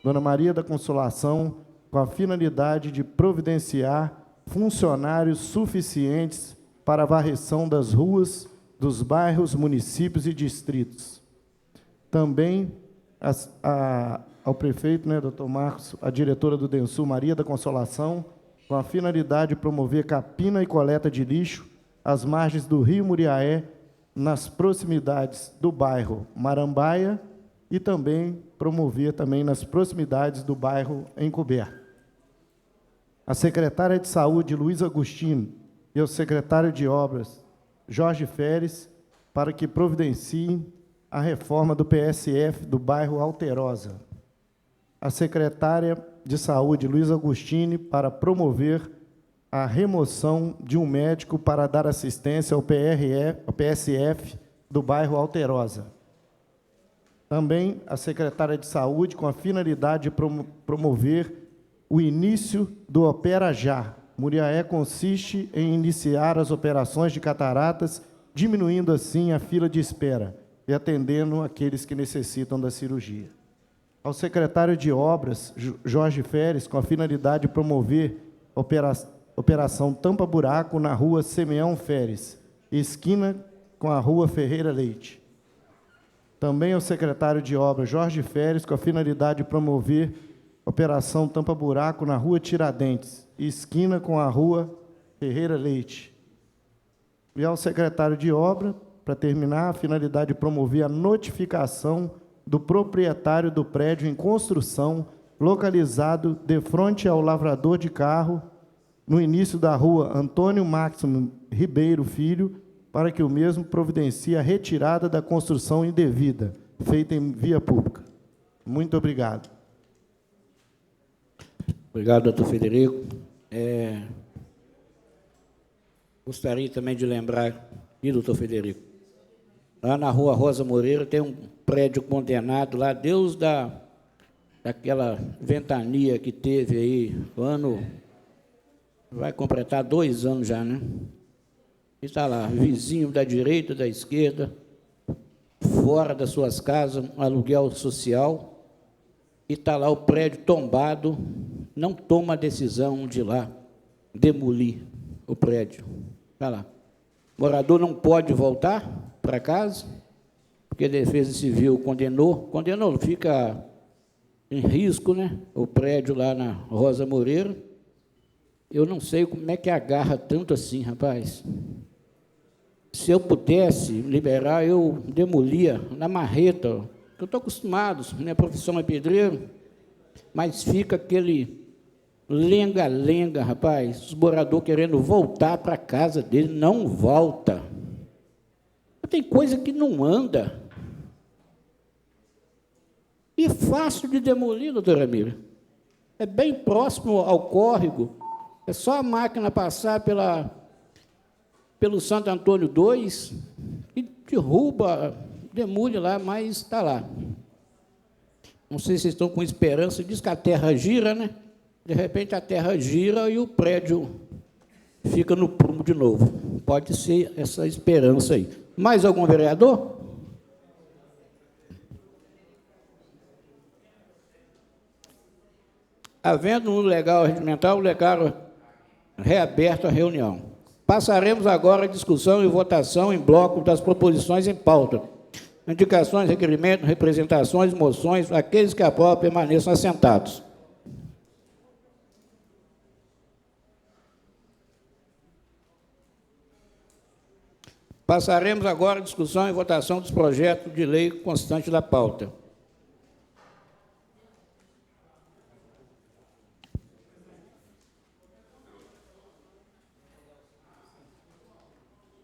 Speaker 13: Dona Maria da Consolação, com a finalidade de providenciar funcionários suficientes para a varrição das ruas dos bairros, municípios e distritos. Também ao prefeito, doutor Marcos, a diretora do DENSUR, Maria da Consolação, com a finalidade de promover capina e coleta de lixo às margens do rio Muriaé, nas proximidades do bairro Marambaia, e também promover também nas proximidades do bairro Encoberto. A secretária de Saúde, Luiz Agostino, e o secretário de Obras, Jorge Feres, para que providenciem a reforma do PSF do bairro Alterosa. A secretária de Saúde, Luiz Agostini, para promover a remoção de um médico para dar assistência ao PSF do bairro Alterosa. Também a secretária de Saúde, com a finalidade de promover o início do Opera Já. Muriaé consiste em iniciar as operações de cataratas, diminuindo assim a fila de espera e atendendo aqueles que necessitam da cirurgia. Ao secretário de Obras, Jorge Feres, com a finalidade de promover a operação Tampa Buraco na rua Simeão Feres, esquina com a rua Ferreira Leite. Também ao secretário de Obras, Jorge Feres, com a finalidade de promover a operação Tampa Buraco na rua Tiradentes, esquina com a rua Ferreira Leite. E ao secretário de Obras, para terminar, a finalidade de promover a notificação do proprietário do prédio em construção, localizado de frente ao lavrador de carro, no início da rua Antônio Máximo Ribeiro Filho, para que o mesmo providencie a retirada da construção indevida, feita em via pública. Muito obrigado.
Speaker 1: Obrigado, doutor Federico. Gostaria também de lembrar, doutor Federico, lá na rua Rosa Moreira tem um prédio condenado lá, Deus daquela ventania que teve aí, o ano, vai completar 2 anos já, né? E está lá, vizinho da direita, da esquerda, fora das suas casas, um aluguel social, e está lá o prédio tombado, não toma a decisão de ir lá demolir o prédio. Está lá. O morador não pode voltar para casa, porque a Defesa Civil condenou, fica em risco, né? O prédio lá na Rosa Moreira. Eu não sei como é que agarra tanto assim, rapaz. Se eu pudesse liberar, eu demolia na marreta. Eu estou acostumado, minha profissão é pedreiro, mas fica aquele lenga-lenga, rapaz, os moradores querendo voltar para a casa dele, não volta. Tem coisa que não anda. E fácil de demolir, doutora Mira. É bem próximo ao córrego. É só a máquina passar pelo Santo Antônio 2 e derruba, demole lá, mas está lá. Não sei se vocês estão com esperança, diz que a terra gira, né? De repente a terra gira e o prédio fica no prumo de novo. Pode ser essa esperança aí. Mais algum vereador? Havendo no legal regimental, o legal reaberto a reunião. Passaremos agora a discussão e votação em bloco das proposições em pauta. Indicações, requerimentos, representações, moções, aqueles que aprovam permaneçam assentados. Passaremos agora a discussão e votação dos projetos de lei constantes da pauta.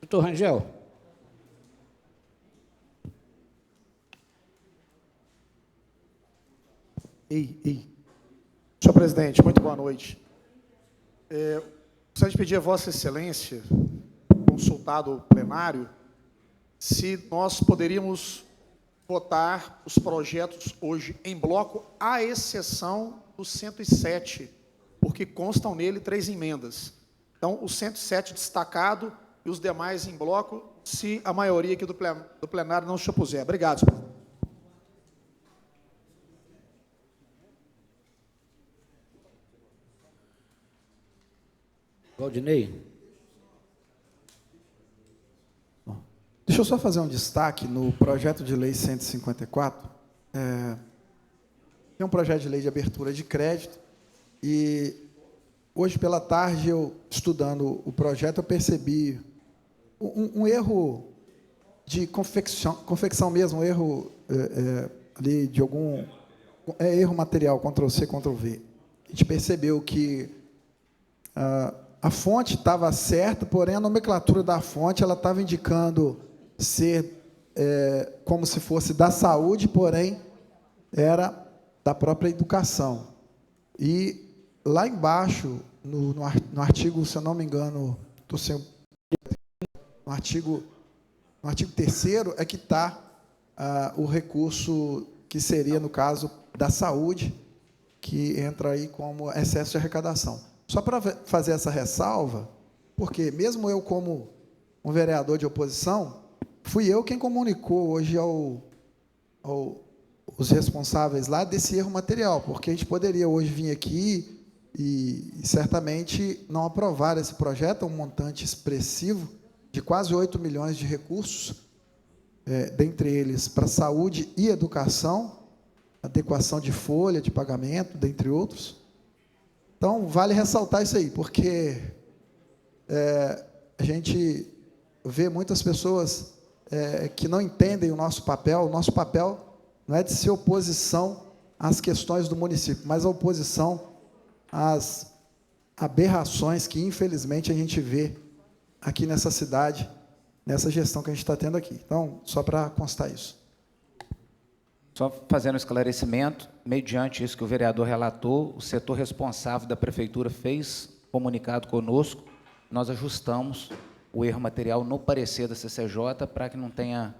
Speaker 1: Doutor Rangel.
Speaker 9: Senhor presidente, muito boa noite. Gostaria de pedir a Vossa Excelência, consultado o plenário, se nós poderíamos votar os projetos hoje em bloco, à exceção do 107, porque constam nele 3 emendas. Então, o 107 destacado e os demais em bloco, se a maioria aqui do plenário não se opuser. Obrigado, senhor presidente.
Speaker 1: Valdinei.
Speaker 9: Deixa eu só fazer um destaque no projeto de lei 154. Tem um projeto de lei de abertura de crédito e hoje pela tarde, eu estudando o projeto, eu percebi um erro de confecção mesmo, um erro ali de algum... erro material, Ctrl+C, Ctrl+V. A gente percebeu que a fonte estava certa, porém a nomenclatura da fonte ela estava indicando ser como se fosse da saúde, porém era da própria educação. E lá embaixo, no artigo, se eu não me engano, no artigo 3º, é que está o recurso que seria, no caso, da saúde, que entra aí como excesso de arrecadação. Só para fazer essa ressalva, porque mesmo eu, como um vereador de oposição, fui eu quem comunicou hoje os responsáveis lá desse erro material, porque a gente poderia hoje vir aqui e certamente não aprovar esse projeto, um montante expressivo de quase 8 milhões de recursos, dentre eles para saúde e educação, adequação de folha de pagamento, dentre outros. Então, vale ressaltar isso aí, porque a gente vê muitas pessoas que não entendem o nosso papel. O nosso papel não é de ser oposição às questões do município, mas a oposição às aberrações que, infelizmente, a gente vê aqui nessa cidade, nessa gestão que a gente está tendo aqui. Então, só para constar isso.
Speaker 4: Só fazendo um esclarecimento, mediante isso que o vereador relatou, o setor responsável da prefeitura fez comunicado conosco, nós ajustamos o erro material no parecer da CCJ para que não tenha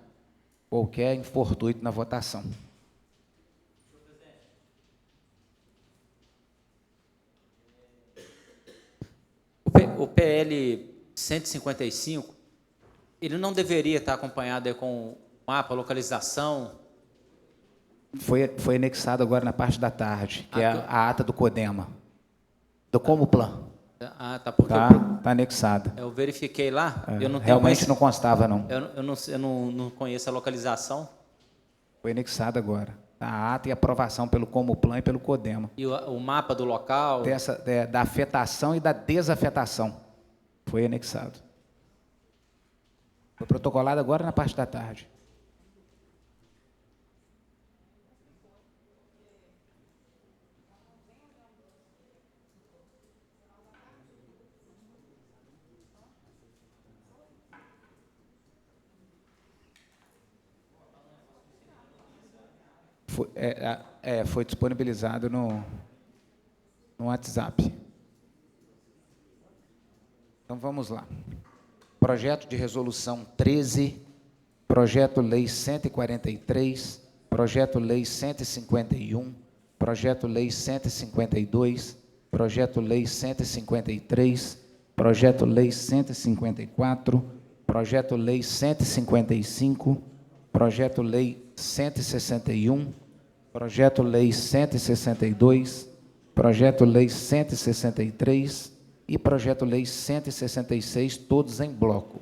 Speaker 4: qualquer infortúnio na votação.
Speaker 11: O PL 155, ele não deveria estar acompanhado com o mapa, localização?
Speaker 4: Foi anexado agora na parte da tarde, que é a ata do CODEMA, do Comuplan.
Speaker 11: Ah, tá, porque
Speaker 4: tá anexada.
Speaker 11: Eu verifiquei lá, eu não tenho
Speaker 4: realmente não constava, não.
Speaker 11: Eu não conheço a localização.
Speaker 4: Foi anexada agora. A ata e aprovação pelo Comuplan e pelo CODEMA.
Speaker 11: E o mapa do local?
Speaker 4: Da afetação e da desafetação. Foi anexado. Foi protocolado agora na parte da tarde. Foi disponibilizado no WhatsApp. Então, vamos lá. Projeto de resolução 13, projeto-lei 143, projeto-lei 151, projeto-lei 152, projeto-lei 153, projeto-lei 154, projeto-lei 155, projeto-lei 161, projeto-lei 162, projeto-lei 163 e projeto-lei 166, todos em bloco.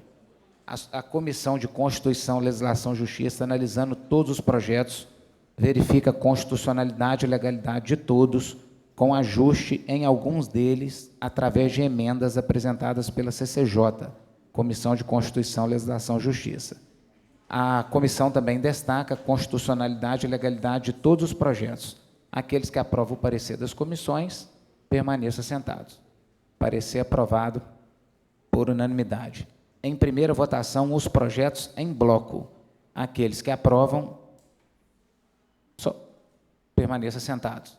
Speaker 4: A Comissão de Constituição, Legislação e Justiça, analisando todos os projetos, verifica a constitucionalidade e legalidade de todos, com ajuste em alguns deles, através de emendas apresentadas pela CCJ, Comissão de Constituição, Legislação e Justiça. A comissão também destaca a constitucionalidade e legalidade de todos os projetos. Aqueles que aprovam o parecer das comissões, permaneçam sentados. Parecer aprovado por unanimidade. Em primeira votação, os projetos em bloco. Aqueles que aprovam, permaneçam sentados.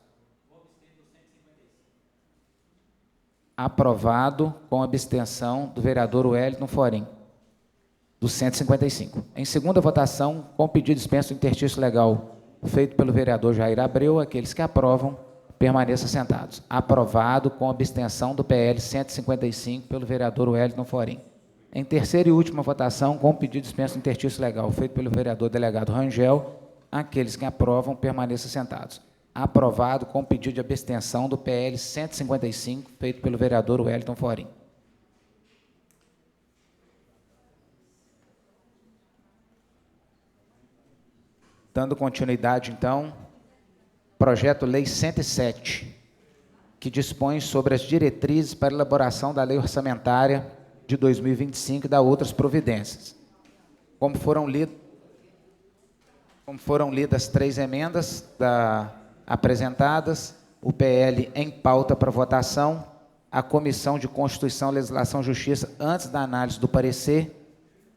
Speaker 4: Aprovado com abstenção do vereador Wellington Forim, do 155. Em segunda votação, com pedido de dispensa do interstício legal feito pelo vereador Jair Abreu, aqueles que aprovam, permaneçam sentados. Aprovado com abstenção do PL 155 pelo vereador Wellington Forim. Em terceira e última votação, com pedido de dispensa do interstício legal feito pelo vereador delegado Rangel, aqueles que aprovam, permaneçam sentados. Aprovado com pedido de abstenção do PL 155 feito pelo vereador Wellington Forim. Dando continuidade, então, projeto-lei 107, que dispõe sobre as diretrizes para elaboração da lei orçamentária de 2025 e da outras providências. Como foram lidas 3 emendas apresentadas, o PL em pauta para votação, a Comissão de Constituição, Legislação e Justiça, antes da análise do parecer,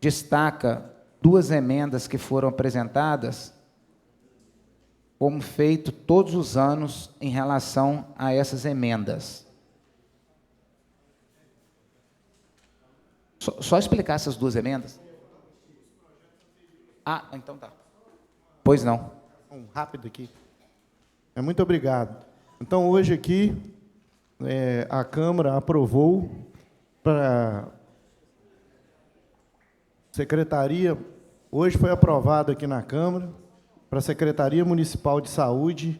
Speaker 4: destaca 2 emendas que foram apresentadas, como feito todos os anos em relação a essas emendas. Só explicar essas 2 emendas? Ah, então tá. Pois não.
Speaker 13: Rápido aqui. Muito obrigado. Então, hoje aqui, a Câmara aprovou para a Secretaria, hoje foi aprovado aqui na Câmara, para a Secretaria Municipal de Saúde,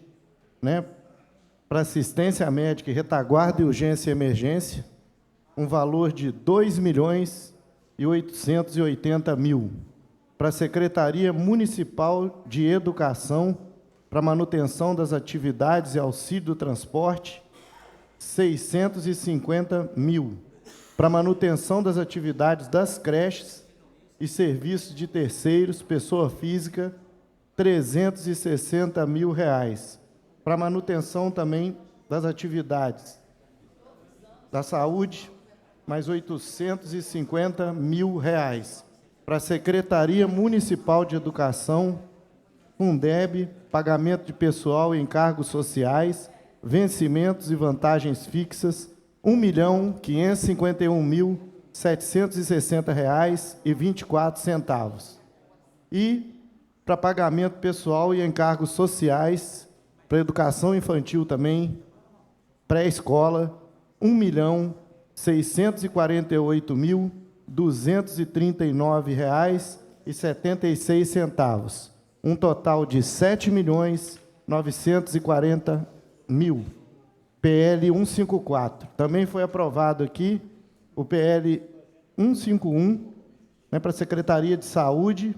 Speaker 13: para assistência médica, retaguarda e urgência e emergência, um valor de R$ 2.880.000. Para a Secretaria Municipal de Educação, para manutenção das atividades e auxílio do transporte, R$ 650.000. Para manutenção das atividades das creches e serviços de terceiros, pessoa física, R$ 360.000. Para manutenção também das atividades da saúde, mais R$ 850.000. Para a Secretaria Municipal de Educação, Fundeb, pagamento de pessoal e encargos sociais, vencimentos e vantagens fixas, R$ 1.551.760,24. E para pagamento pessoal e encargos sociais, para educação infantil também, pré-escola, R$ 1.648.239,76. Um total de R$ 7.940.000. PL 154. Também foi aprovado aqui o PL 151, para a Secretaria de Saúde,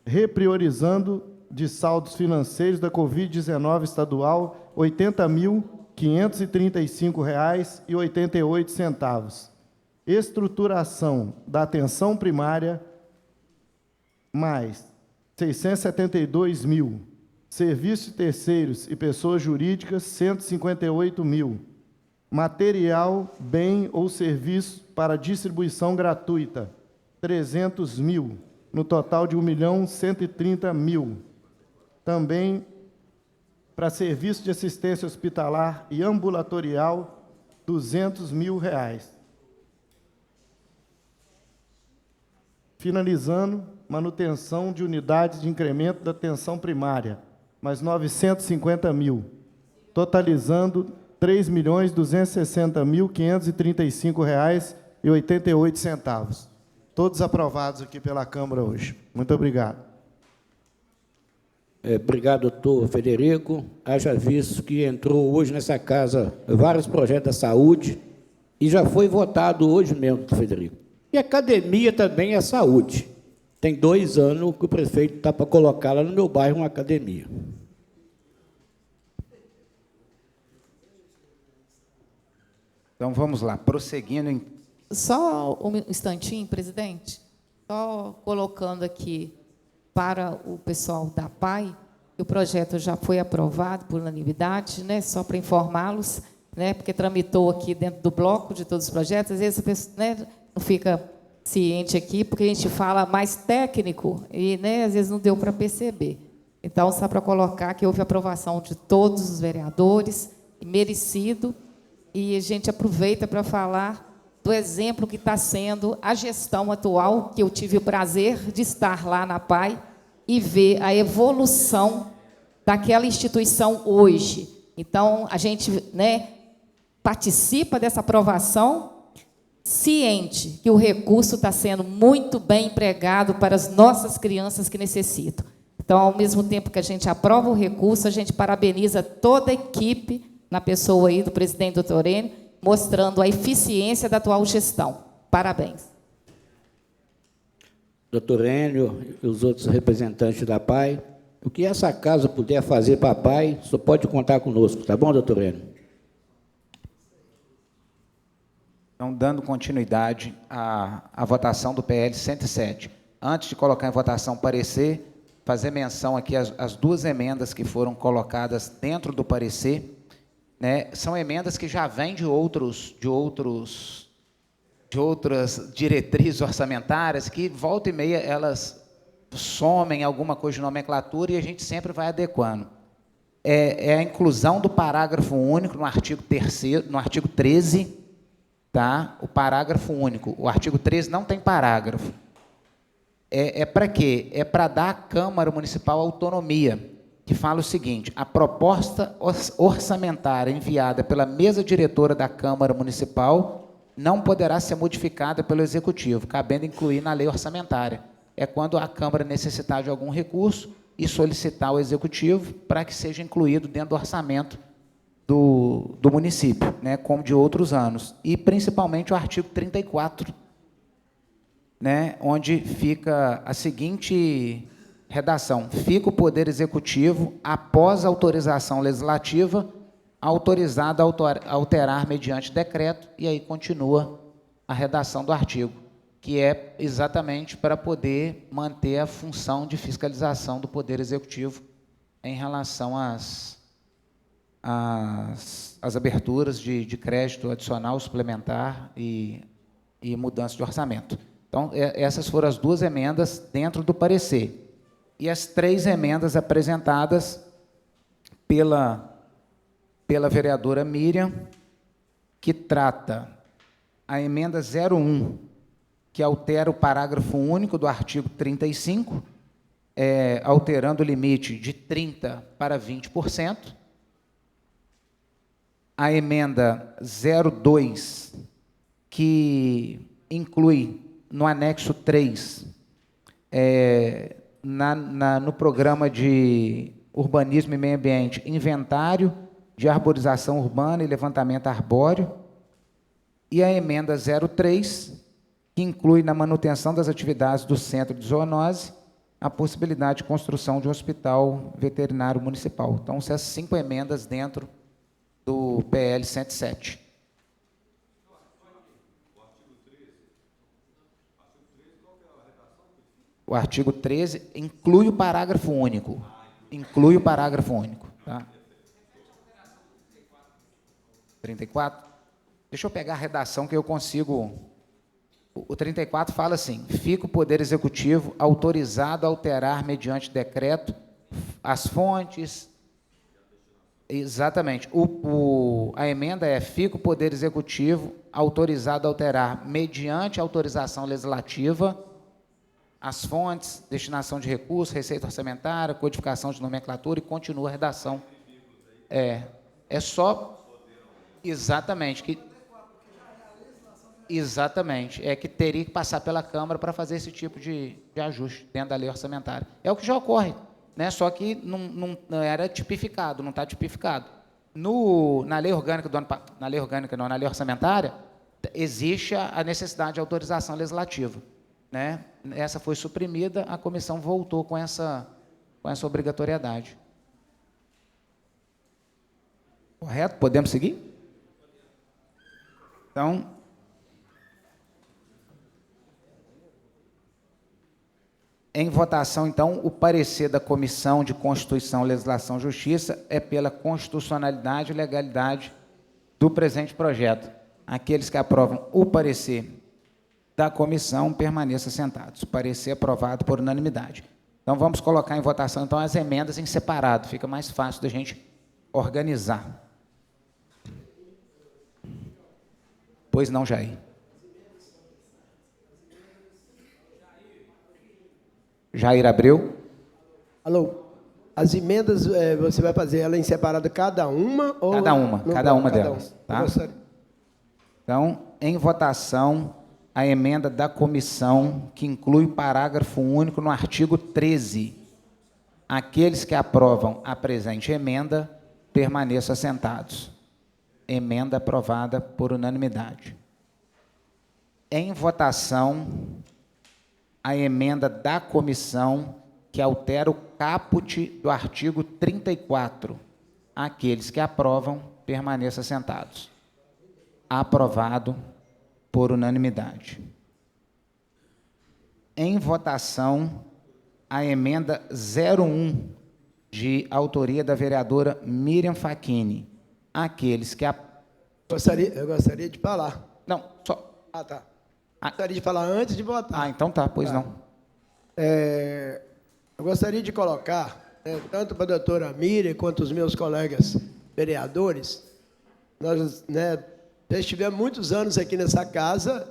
Speaker 13: repriorizando de saldos financeiros da Covid-19 estadual, R$ 80.535,88. Estruturação da atenção primária, mais R$ 672.000. Serviços de terceiros e pessoas jurídicas, R$ 158.000. Material, bem ou serviço para distribuição gratuita, R$ 300.000, no total de R$ 1.130.000. Também para serviço de assistência hospitalar e ambulatorial, R$ 200 mil. Finalizando, manutenção de unidades de incremento da atenção primária, mais R$ 950 mil, totalizando R$ 3.260.535,88. Todos aprovados aqui pela Câmara hoje. Muito obrigado.
Speaker 1: Obrigado, doutor Federico. Haja visto que entrou hoje nessa casa vários projetos da saúde e já foi votado hoje mesmo, doutor Federico. E academia também é saúde. Tem 2 anos que o prefeito está para colocar lá no meu bairro uma academia.
Speaker 4: Então, vamos lá, prosseguindo em...
Speaker 2: Só um instantinho, presidente. Só colocando aqui para o pessoal da PAI, que o projeto já foi aprovado por unanimidade, né? Só para informá-los, né? Porque tramitou aqui dentro do bloco de todos os projetos. Às vezes a pessoa, né, não fica ciente aqui, porque a gente fala mais técnico e, né, às vezes não deu para perceber. Então, só para colocar que houve aprovação de todos os vereadores, merecido, e a gente aproveita para falar do exemplo que está sendo a gestão atual, que eu tive o prazer de estar lá na PAI e ver a evolução daquela instituição hoje. Então, a gente, né, participa dessa aprovação, ciente que o recurso está sendo muito bem empregado para as nossas crianças que necessitam. Então, ao mesmo tempo que a gente aprova o recurso, a gente parabeniza toda a equipe, na pessoa aí do presidente doutor Enio, mostrando a eficiência da atual gestão. Parabéns.
Speaker 1: Doutor Enio e os outros representantes da PAI, o que essa casa puder fazer para a PAI, só pode contar conosco, tá bom, doutor Enio?
Speaker 4: Então, dando continuidade à votação do PL 107. Antes de colocar em votação parecer, fazer menção aqui às 2 emendas que foram colocadas dentro do parecer, né? São emendas que já vêm de outras diretrizes orçamentárias, que volta e meia elas somem alguma coisa de nomenclatura e a gente sempre vai adequando. É a inclusão do parágrafo único no artigo 3º, no artigo 13, tá? O parágrafo único. O artigo 13 não tem parágrafo. É para quê? É para dar à Câmara Municipal autonomia, que fala o seguinte: a proposta orçamentária enviada pela mesa diretora da Câmara Municipal não poderá ser modificada pelo Executivo, cabendo incluir na lei orçamentária. É quando a Câmara necessitar de algum recurso e solicitar ao Executivo para que seja incluído dentro do orçamento do município, né, como de outros anos. E, principalmente, o artigo 34, né, onde fica a seguinte redação: fica o Poder Executivo, após a autorização legislativa, autorizado a alterar mediante decreto, e aí continua a redação do artigo, que é exatamente para poder manter a função de fiscalização do Poder Executivo em relação às aberturas de crédito adicional, suplementar e mudança de orçamento. Então, essas foram as 2 emendas dentro do parecer. E as 3 emendas apresentadas pela vereadora Miriam, que trata a emenda 01, que altera o parágrafo único do artigo 35, alterando o limite de 30% para 20%. A emenda 02, que inclui no anexo 3, no programa de urbanismo e meio ambiente, inventário de arborização urbana e levantamento arbóreo. E a emenda 03, que inclui na manutenção das atividades do Centro de Zoonose a possibilidade de construção de um hospital veterinário municipal. Então, essas 5 emendas dentro do PL 107. O artigo 13 inclui o parágrafo único. Inclui o parágrafo único. Tá? 34? Deixa eu pegar a redação que eu consigo. O 34 fala assim: fica o Poder Executivo autorizado a alterar mediante decreto as fontes, Exatamente. A emenda é: fica o Poder Executivo autorizado a alterar, mediante autorização legislativa, as fontes, destinação de recursos, receita orçamentária, codificação de nomenclatura, e continua a redação. É só... Exatamente. Exatamente. É que teria que passar pela Câmara para fazer esse tipo de ajuste dentro da lei orçamentária. É o que já ocorre, né? Só que não era tipificado, não está tipificado. Na lei orgânica na lei orçamentária, existe a necessidade de autorização legislativa, né? Essa foi suprimida, a comissão voltou com essa obrigatoriedade. Correto? Podemos seguir? Então, em votação, então, o parecer da Comissão de Constituição, Legislação e Justiça é pela constitucionalidade e legalidade do presente projeto. Aqueles que aprovam o parecer da comissão permaneçam sentados. Parecer aprovado por unanimidade. Então, vamos colocar em votação, então, as emendas em separado. Fica mais fácil da gente organizar. Pois não, Jair. Jair Abreu.
Speaker 5: Alô. As emendas, você vai fazer ela em separado cada uma? Ou
Speaker 4: cada uma delas. Tá? Então, em votação, a emenda da comissão, que inclui o parágrafo único no artigo 13. Aqueles que aprovam a presente emenda, permaneçam assentados. Emenda aprovada por unanimidade. Em votação, a emenda da comissão, que altera o caput do artigo 34. Aqueles que aprovam, permaneçam sentados. Aprovado por unanimidade. Em votação, a emenda 01, de autoria da vereadora Miriam Facchini. Aqueles que...
Speaker 5: Eu gostaria de falar.
Speaker 4: Não, só...
Speaker 5: Ah, tá. Gostaria de falar antes de votar.
Speaker 4: Então tá, pois não.
Speaker 5: Eu gostaria de colocar, tanto para a doutora Miriam quanto os meus colegas vereadores, nós já estivemos muitos anos aqui nessa casa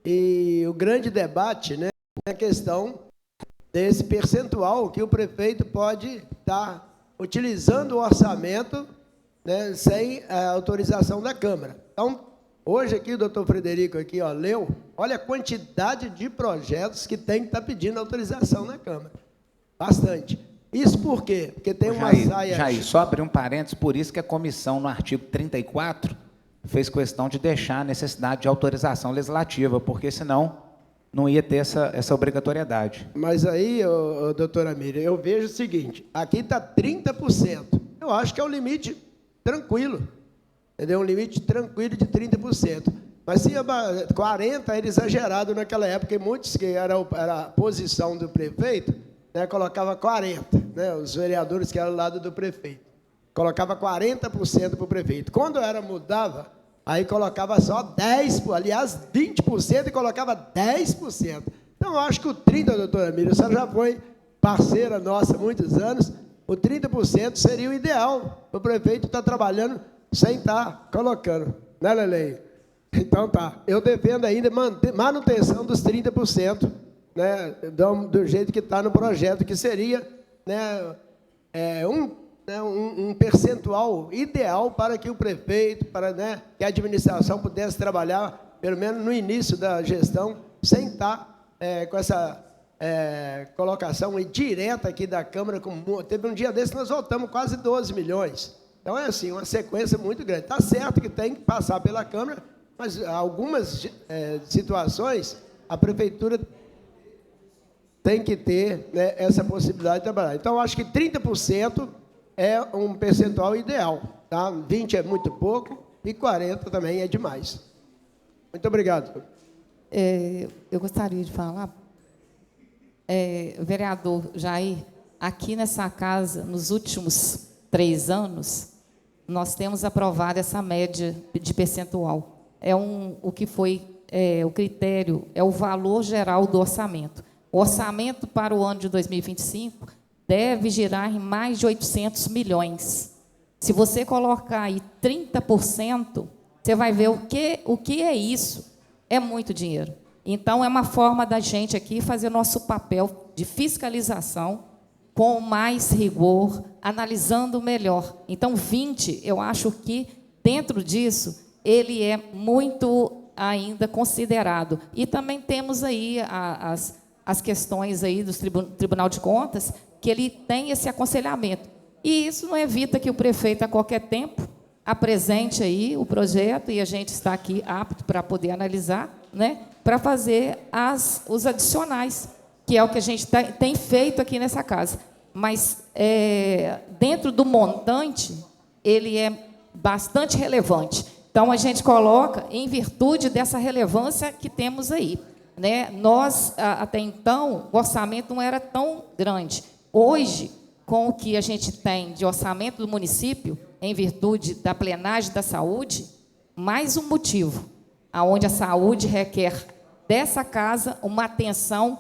Speaker 5: e o grande debate é a questão desse percentual que o prefeito pode estar utilizando o orçamento sem a autorização da Câmara. Então, hoje aqui o doutor Frederico aqui, leu, olha a quantidade de projetos que tem que estar pedindo autorização na Câmara. Bastante. Isso por quê? Porque tem uma saia...
Speaker 4: Jair, só abrir um parênteses, por isso que a comissão, no artigo 34, fez questão de deixar a necessidade de autorização legislativa, porque senão não ia ter essa obrigatoriedade.
Speaker 5: Mas aí, doutora Miriam, eu vejo o seguinte, aqui está 30%. Eu acho que é um limite tranquilo. Entendeu? Um limite tranquilo de 30%. Mas se 40% era exagerado naquela época, e muitos que era a posição do prefeito, colocava 40%, os vereadores que eram do lado do prefeito. Colocava 40% para o prefeito. Quando mudava, aí colocava só 10%, aliás, 20% e colocava 10%. Então, eu acho que o 30%, doutora Miriam, a senhora já foi parceira nossa há muitos anos, o 30% seria o ideal. O prefeito está trabalhando sem estar colocando, né, Lelei? Então, tá. Eu defendo ainda manutenção dos 30%, do jeito que está no projeto, que seria um percentual ideal para que o prefeito, que a administração pudesse trabalhar, pelo menos no início da gestão, sem estar com essa colocação direta aqui da Câmara. Teve um dia desse, nós voltamos quase 12 milhões. Então, é assim, uma sequência muito grande. Está certo que tem que passar pela Câmara, mas algumas situações, a Prefeitura tem que ter essa possibilidade de trabalhar. Então, acho que 30% é um percentual ideal. Tá? 20% é muito pouco e 40% também é demais. Muito obrigado.
Speaker 2: Eu gostaria de falar, vereador Jair, aqui nessa casa, nos últimos 3 anos, nós temos aprovado essa média de percentual. O que foi o critério, é o valor geral do orçamento. O orçamento para o ano de 2025 deve girar em mais de 800 milhões. Se você colocar aí 30%, você vai ver o que é isso. É muito dinheiro. Então, é uma forma da gente aqui fazer nosso papel de fiscalização com mais rigor, analisando melhor. Então, 20, eu acho que, dentro disso, ele é muito ainda considerado. E também temos aí as questões aí do Tribunal de Contas, que ele tem esse aconselhamento. E isso não evita que o prefeito, a qualquer tempo, apresente aí o projeto, e a gente está aqui apto para poder analisar, né, para fazer os adicionais, que é o que a gente tem feito aqui nessa casa. Mas, dentro do montante, ele é bastante relevante. Então, a gente coloca em virtude dessa relevância que temos aí, né? Nós, até então, o orçamento não era tão grande. Hoje, com o que a gente tem de orçamento do município, em virtude da plenagem da saúde, mais um motivo, aonde a saúde requer dessa casa uma atenção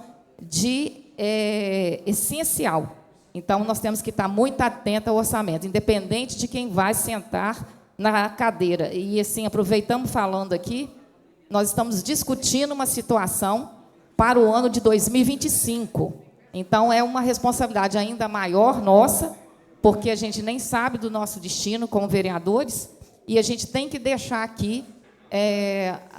Speaker 2: essencial. Então, nós temos que estar muito atentos ao orçamento, independente de quem vai sentar na cadeira. E, assim, aproveitamos falando aqui, nós estamos discutindo uma situação para o ano de 2025. Então, é uma responsabilidade ainda maior nossa, porque a gente nem sabe do nosso destino como vereadores, e a gente tem que deixar aqui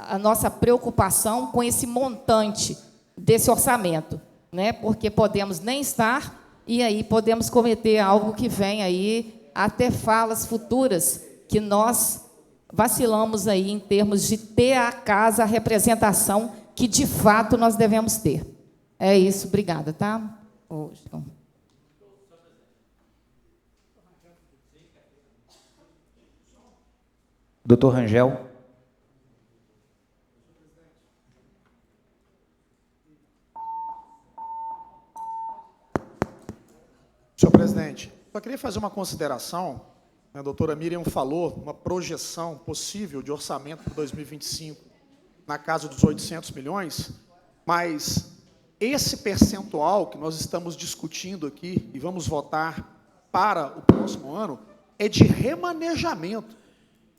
Speaker 2: a nossa preocupação com esse montante desse orçamento, né? Porque podemos nem estar, e aí podemos cometer algo que vem aí, até falas futuras, que nós vacilamos aí em termos de ter a casa, a representação que, de fato, nós devemos ter. É isso, obrigada, tá?
Speaker 4: Doutor Rangel.
Speaker 9: Senhor presidente, só queria fazer uma consideração. A doutora Miriam falou uma projeção possível de orçamento para 2025 na casa dos 800 milhões, mas esse percentual que nós estamos discutindo aqui e vamos votar para o próximo ano é de remanejamento.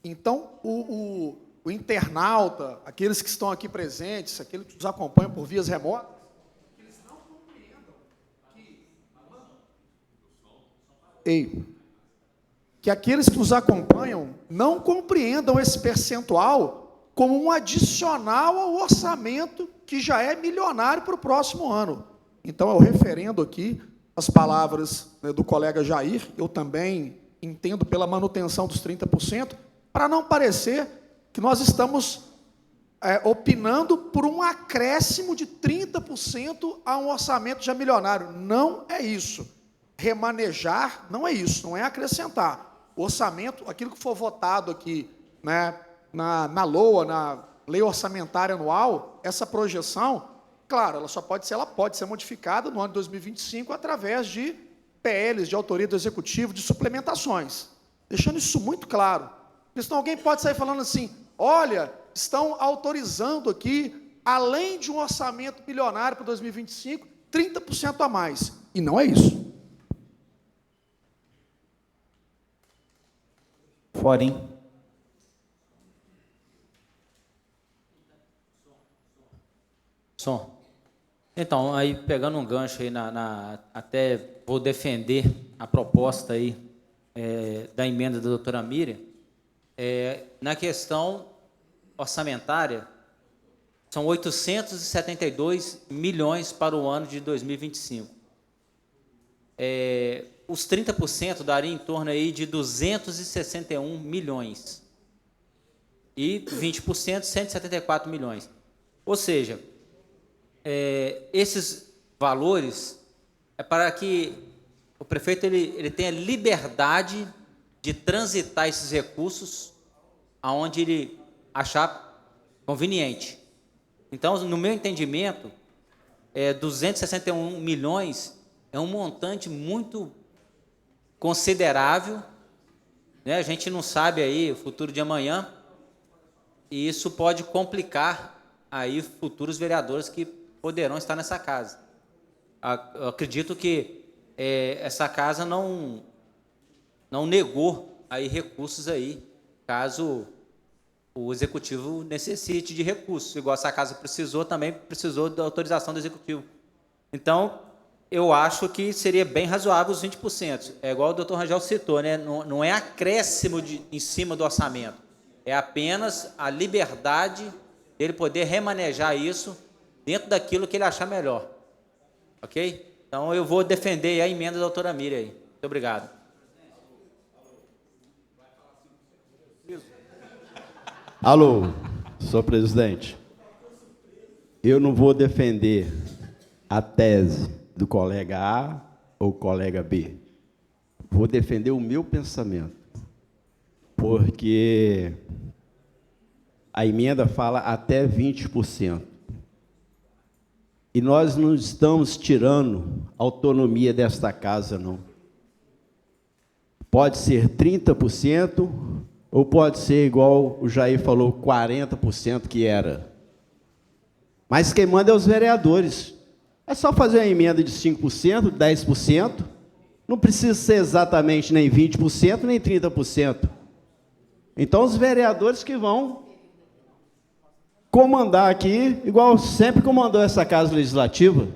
Speaker 9: Então, o internauta, aqueles que estão aqui presentes, aqueles que nos acompanham por vias remotas, eles não compreendam que aqueles que nos acompanham não compreendam esse percentual como um adicional ao orçamento que já é milionário para o próximo ano. Então, eu referendo aqui as palavras, né, do colega Jair, eu também entendo pela manutenção dos 30%, para não parecer que nós estamos opinando por um acréscimo de 30% a um orçamento já milionário. Não é isso. Remanejar não é isso, não é acrescentar. O orçamento, aquilo que for votado aqui, né, na LOA, na Lei Orçamentária Anual, essa projeção, claro, ela pode ser modificada no ano de 2025 através de PLs de autoria do Executivo, de suplementações. Deixando isso muito claro. Porque senão alguém pode sair falando assim, olha, estão autorizando aqui, além de um orçamento bilionário para 2025, 30% a mais. E não é isso.
Speaker 4: Forim.
Speaker 11: Então, aí pegando um gancho aí até vou defender a proposta aí da emenda da doutora Miriam, na questão orçamentária, são 872 milhões para o ano de 2025. Os 30% daria em torno aí de 261 milhões. E 20%, 174 milhões. Ou seja, esses valores é para que o prefeito ele tenha liberdade de transitar esses recursos aonde ele achar conveniente. Então, no meu entendimento, 261 milhões é um montante muito considerável, né? A gente não sabe aí o futuro de amanhã, e isso pode complicar aí futuros vereadores que poderão estar nessa casa. Eu acredito que essa casa não negou aí recursos aí, caso o executivo necessite de recursos. Igual essa casa precisou, também precisou da autorização do executivo. Então, eu acho que seria bem razoável os 20%. É igual o doutor Rangel citou, né? Não é acréscimo em cima do orçamento. É apenas a liberdade dele poder remanejar isso dentro daquilo que ele achar melhor. Ok? Então, eu vou defender a emenda da doutora Miriam aí. Muito obrigado.
Speaker 14: Alô, senhor presidente. Eu não vou defender a tese do colega A ou colega B. Vou defender o meu pensamento. Porque a emenda fala até 20%. E nós não estamos tirando autonomia desta casa, não. Pode ser 30%, ou pode ser igual o Jair falou, 40% que era. Mas quem manda é os vereadores. É só fazer uma emenda de 5%, 10%. Não precisa ser exatamente nem 20%, nem 30%. Então, os vereadores que vão comandar aqui, igual sempre comandou essa Casa Legislativa.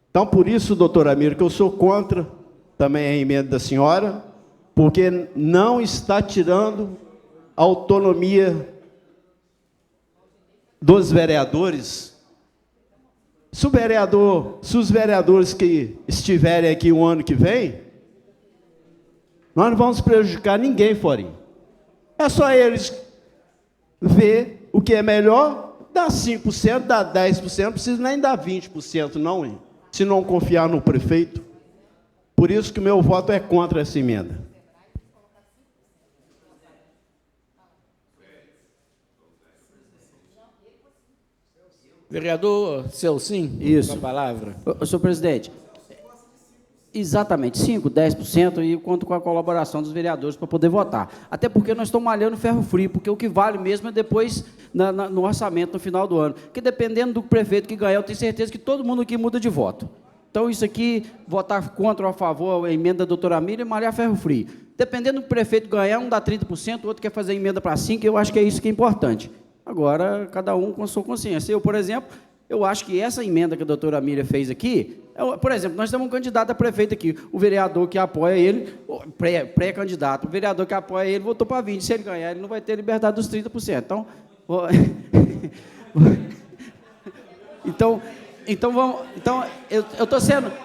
Speaker 14: Então, por isso, doutora Mira, que eu sou contra também a emenda da senhora, porque não está tirando a autonomia dos vereadores. Se os vereadores que estiverem aqui o ano que vem, nós não vamos prejudicar ninguém, Forinho. É só eles ver o que é melhor, dá 5%, dá 10%, não precisa nem dar 20%, não, hein? Se não confiar no prefeito. Por isso que o meu voto é contra essa emenda.
Speaker 1: Vereador Celcim,
Speaker 8: isso.
Speaker 1: com a palavra.
Speaker 8: Senhor presidente, exatamente, 5%, 10%, e conto com a colaboração dos vereadores para poder votar. Até porque nós estamos malhando ferro frio, porque o que vale mesmo é depois no orçamento, no final do ano. Porque dependendo do prefeito que ganhar, eu tenho certeza que todo mundo aqui muda de voto. Então, isso aqui, votar contra ou a favor, a emenda da doutora Miriam, malhar ferro frio. Dependendo do prefeito ganhar, um dá 30%, o outro quer fazer emenda para 5%, eu acho que é isso que é importante. Agora, cada um com a sua consciência. Eu, por exemplo, eu acho que essa emenda que a doutora Miriam fez aqui, por exemplo, nós temos um candidato a prefeito aqui, o vereador que apoia ele, pré-candidato, o vereador que apoia ele votou para 20%, se ele ganhar, ele não vai ter liberdade dos 30%. Então, eu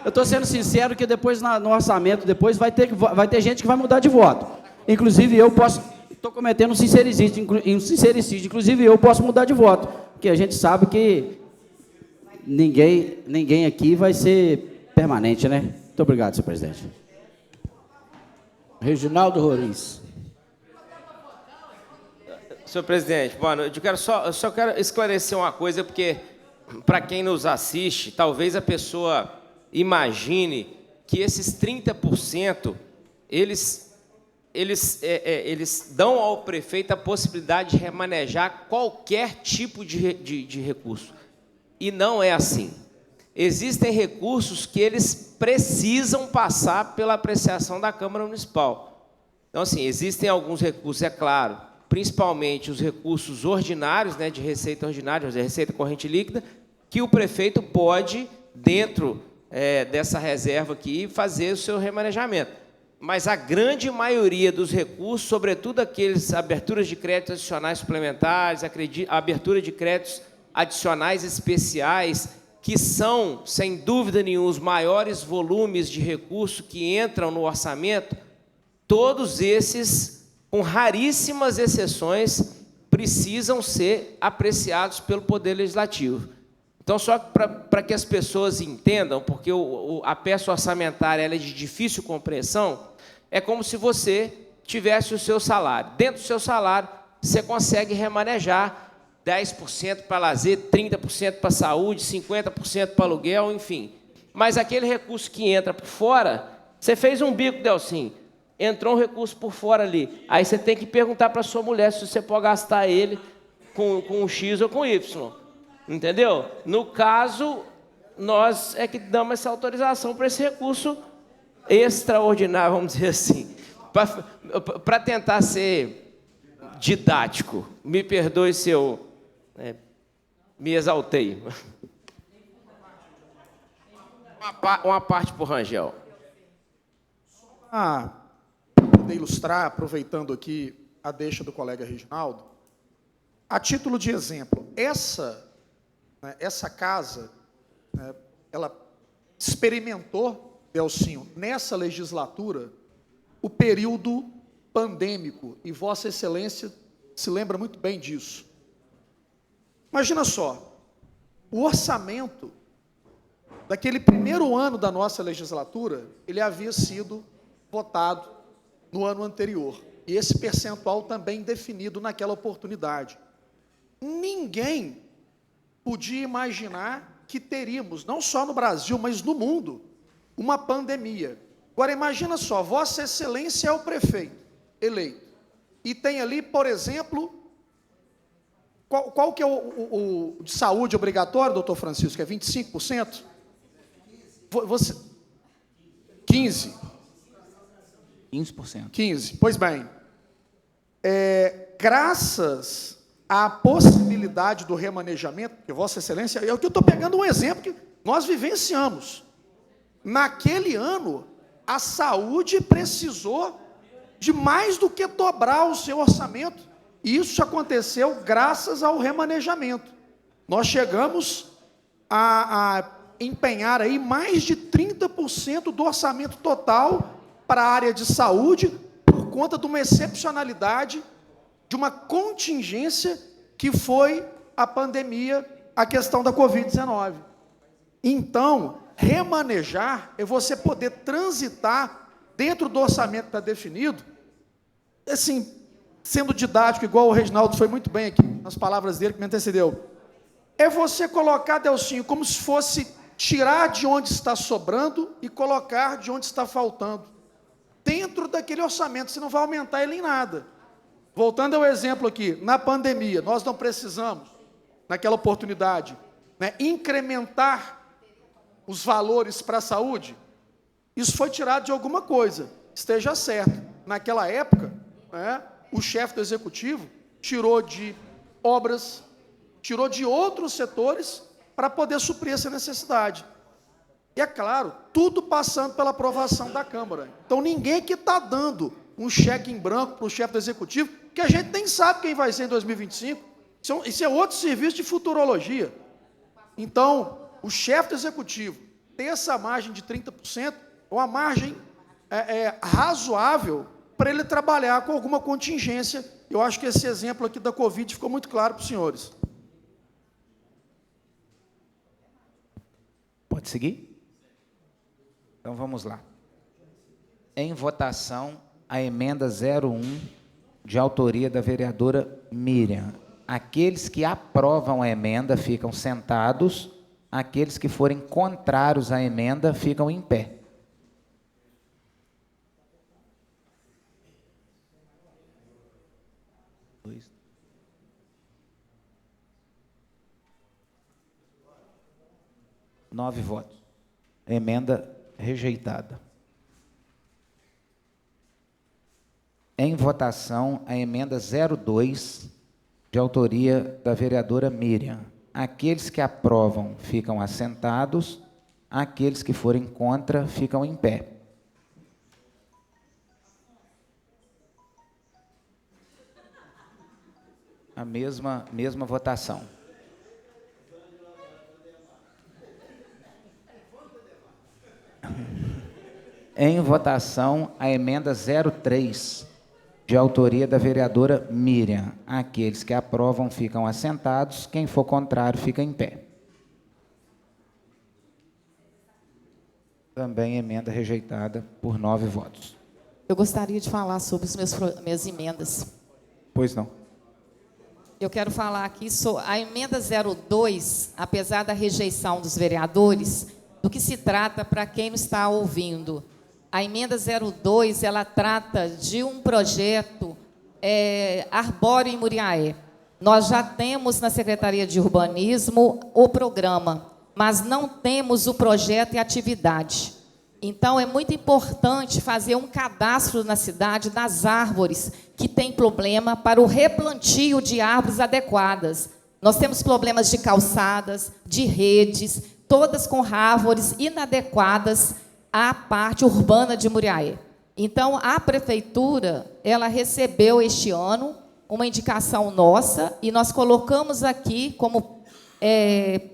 Speaker 8: estou sendo sincero que depois no orçamento, depois vai ter gente que vai mudar de voto. Inclusive, eu posso... Estou cometendo um sincericídio, inclusive eu posso mudar de voto, porque a gente sabe que ninguém aqui vai ser permanente, né? Muito obrigado, senhor presidente.
Speaker 1: Reginaldo Roriz.
Speaker 12: Senhor presidente, boa noite. Eu só quero esclarecer uma coisa, porque, para quem nos assiste, talvez a pessoa imagine que esses 30%, eles dão ao prefeito a possibilidade de remanejar qualquer tipo de recurso. E não é assim. Existem recursos que eles precisam passar pela apreciação da Câmara Municipal. Então, assim, existem alguns recursos, é claro, principalmente os recursos ordinários, né, de receita ordinária, de receita corrente líquida, que o prefeito pode, dentro dessa reserva aqui, fazer o seu remanejamento. Mas a grande maioria dos recursos, sobretudo aqueles aberturas de créditos adicionais suplementares, abertura de créditos adicionais especiais, que são, sem dúvida nenhuma, os maiores volumes de recurso que entram no orçamento, todos esses, com raríssimas exceções, precisam ser apreciados pelo Poder Legislativo. Então, só para que as pessoas entendam, porque a peça orçamentária ela é de difícil compreensão, é como se você tivesse o seu salário. Dentro do seu salário, você consegue remanejar 10% para lazer, 30% para saúde, 50% para aluguel, enfim. Mas aquele recurso que entra por fora, você fez um bico, Delcim, entrou um recurso por fora ali. Aí você tem que perguntar para a sua mulher se você pode gastar ele com X ou com Y. Entendeu? No caso, nós é que damos essa autorização para esse recurso extraordinário, vamos dizer assim. para tentar ser didático, me perdoe se eu me exaltei. Uma parte para o Rangel.
Speaker 15: Para poder ilustrar, aproveitando aqui a deixa do colega Reginaldo, a título de exemplo, essa casa, ela experimentou, Delcinho, nessa legislatura, o período pandêmico, e Vossa Excelência se lembra muito bem disso. Imagina só, o orçamento daquele primeiro ano da nossa legislatura, ele havia sido votado no ano anterior, e esse percentual também definido naquela oportunidade. Ninguém podia imaginar que teríamos, não só no Brasil, mas no mundo, uma pandemia. Agora, imagina só, Vossa Excelência é o prefeito eleito, e tem ali, por exemplo, qual que é o de saúde obrigatório, doutor Francisco? É 25%? Você... 15%.
Speaker 4: 15%.
Speaker 15: 15%. Pois bem, graças à possibilidade do remanejamento, que Vossa Excelência, é o que eu estou pegando um exemplo que nós vivenciamos. Naquele ano, a saúde precisou de mais do que dobrar o seu orçamento. E isso aconteceu graças ao remanejamento. Nós chegamos a empenhar aí mais de 30% do orçamento total para a área de saúde, por conta de uma excepcionalidade, de uma contingência que foi a pandemia, a questão da Covid-19. Então, remanejar é você poder transitar dentro do orçamento que está definido, assim, sendo didático, igual o Reginaldo foi muito bem aqui, nas palavras dele que me antecedeu, é você colocar, Delcinho, como se fosse tirar de onde está sobrando e colocar de onde está faltando, dentro daquele orçamento, você não vai aumentar ele em nada. Voltando ao exemplo aqui, na pandemia, nós não precisamos, naquela oportunidade, incrementar os valores para a saúde. Isso foi tirado de alguma coisa, esteja certo. Naquela época, o chefe do executivo tirou de obras, tirou de outros setores para poder suprir essa necessidade. E é claro, tudo passando pela aprovação da Câmara. Então, ninguém que está dando um cheque em branco para o chefe do executivo, que a gente nem sabe quem vai ser em 2025, isso é outro serviço de futurologia. Então, o chefe do executivo ter essa margem de 30%, é uma margem razoável para ele trabalhar com alguma contingência. Eu acho que esse exemplo aqui da Covid ficou muito claro para os senhores.
Speaker 4: Pode seguir? Então vamos lá. Em votação, a emenda 01, de autoria da vereadora Miriam. Aqueles que aprovam a emenda ficam sentados, aqueles que forem contrários à emenda ficam em pé. Nove votos. Emenda rejeitada. Em votação, a emenda 02, de autoria da vereadora Miriam. Aqueles que aprovam ficam assentados, aqueles que forem contra ficam em pé. A mesma votação. Em votação, a emenda 03, de autoria da vereadora Miriam. Aqueles que aprovam ficam assentados, quem for contrário fica em pé. Também emenda rejeitada por 9 votos.
Speaker 2: Eu gostaria de falar sobre as minhas emendas.
Speaker 4: Pois não.
Speaker 2: Eu quero falar aqui sobre a emenda 02, apesar da rejeição dos vereadores, do que se trata para quem não está ouvindo. A emenda 02, ela trata de um projeto arbóreo em Muriaé. Nós já temos na Secretaria de Urbanismo o programa, mas não temos o projeto e atividade. Então, é muito importante fazer um cadastro na cidade das árvores que têm problema para o replantio de árvores adequadas. Nós temos problemas de calçadas, de redes, todas com árvores inadequadas à parte urbana de Muriaé. Então, a prefeitura, ela recebeu este ano uma indicação nossa e nós colocamos aqui como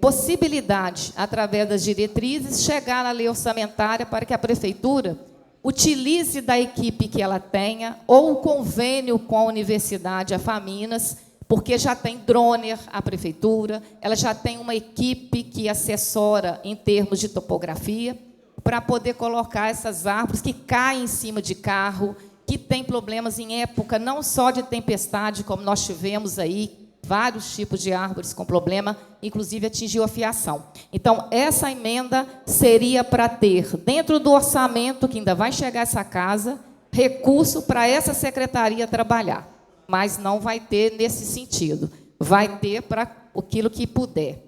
Speaker 2: possibilidade, através das diretrizes, chegar na lei orçamentária para que a prefeitura utilize da equipe que ela tenha ou o convênio com a Universidade Afaminas, porque já tem droner a prefeitura, ela já tem uma equipe que assessora em termos de topografia, para poder colocar essas árvores que caem em cima de carro, que tem problemas em época não só de tempestade, como nós tivemos aí, vários tipos de árvores com problema, inclusive atingiu a fiação. Então, essa emenda seria para ter, dentro do orçamento, que ainda vai chegar a essa casa, recurso para essa secretaria trabalhar. Mas não vai ter nesse sentido. Vai ter para aquilo que puder.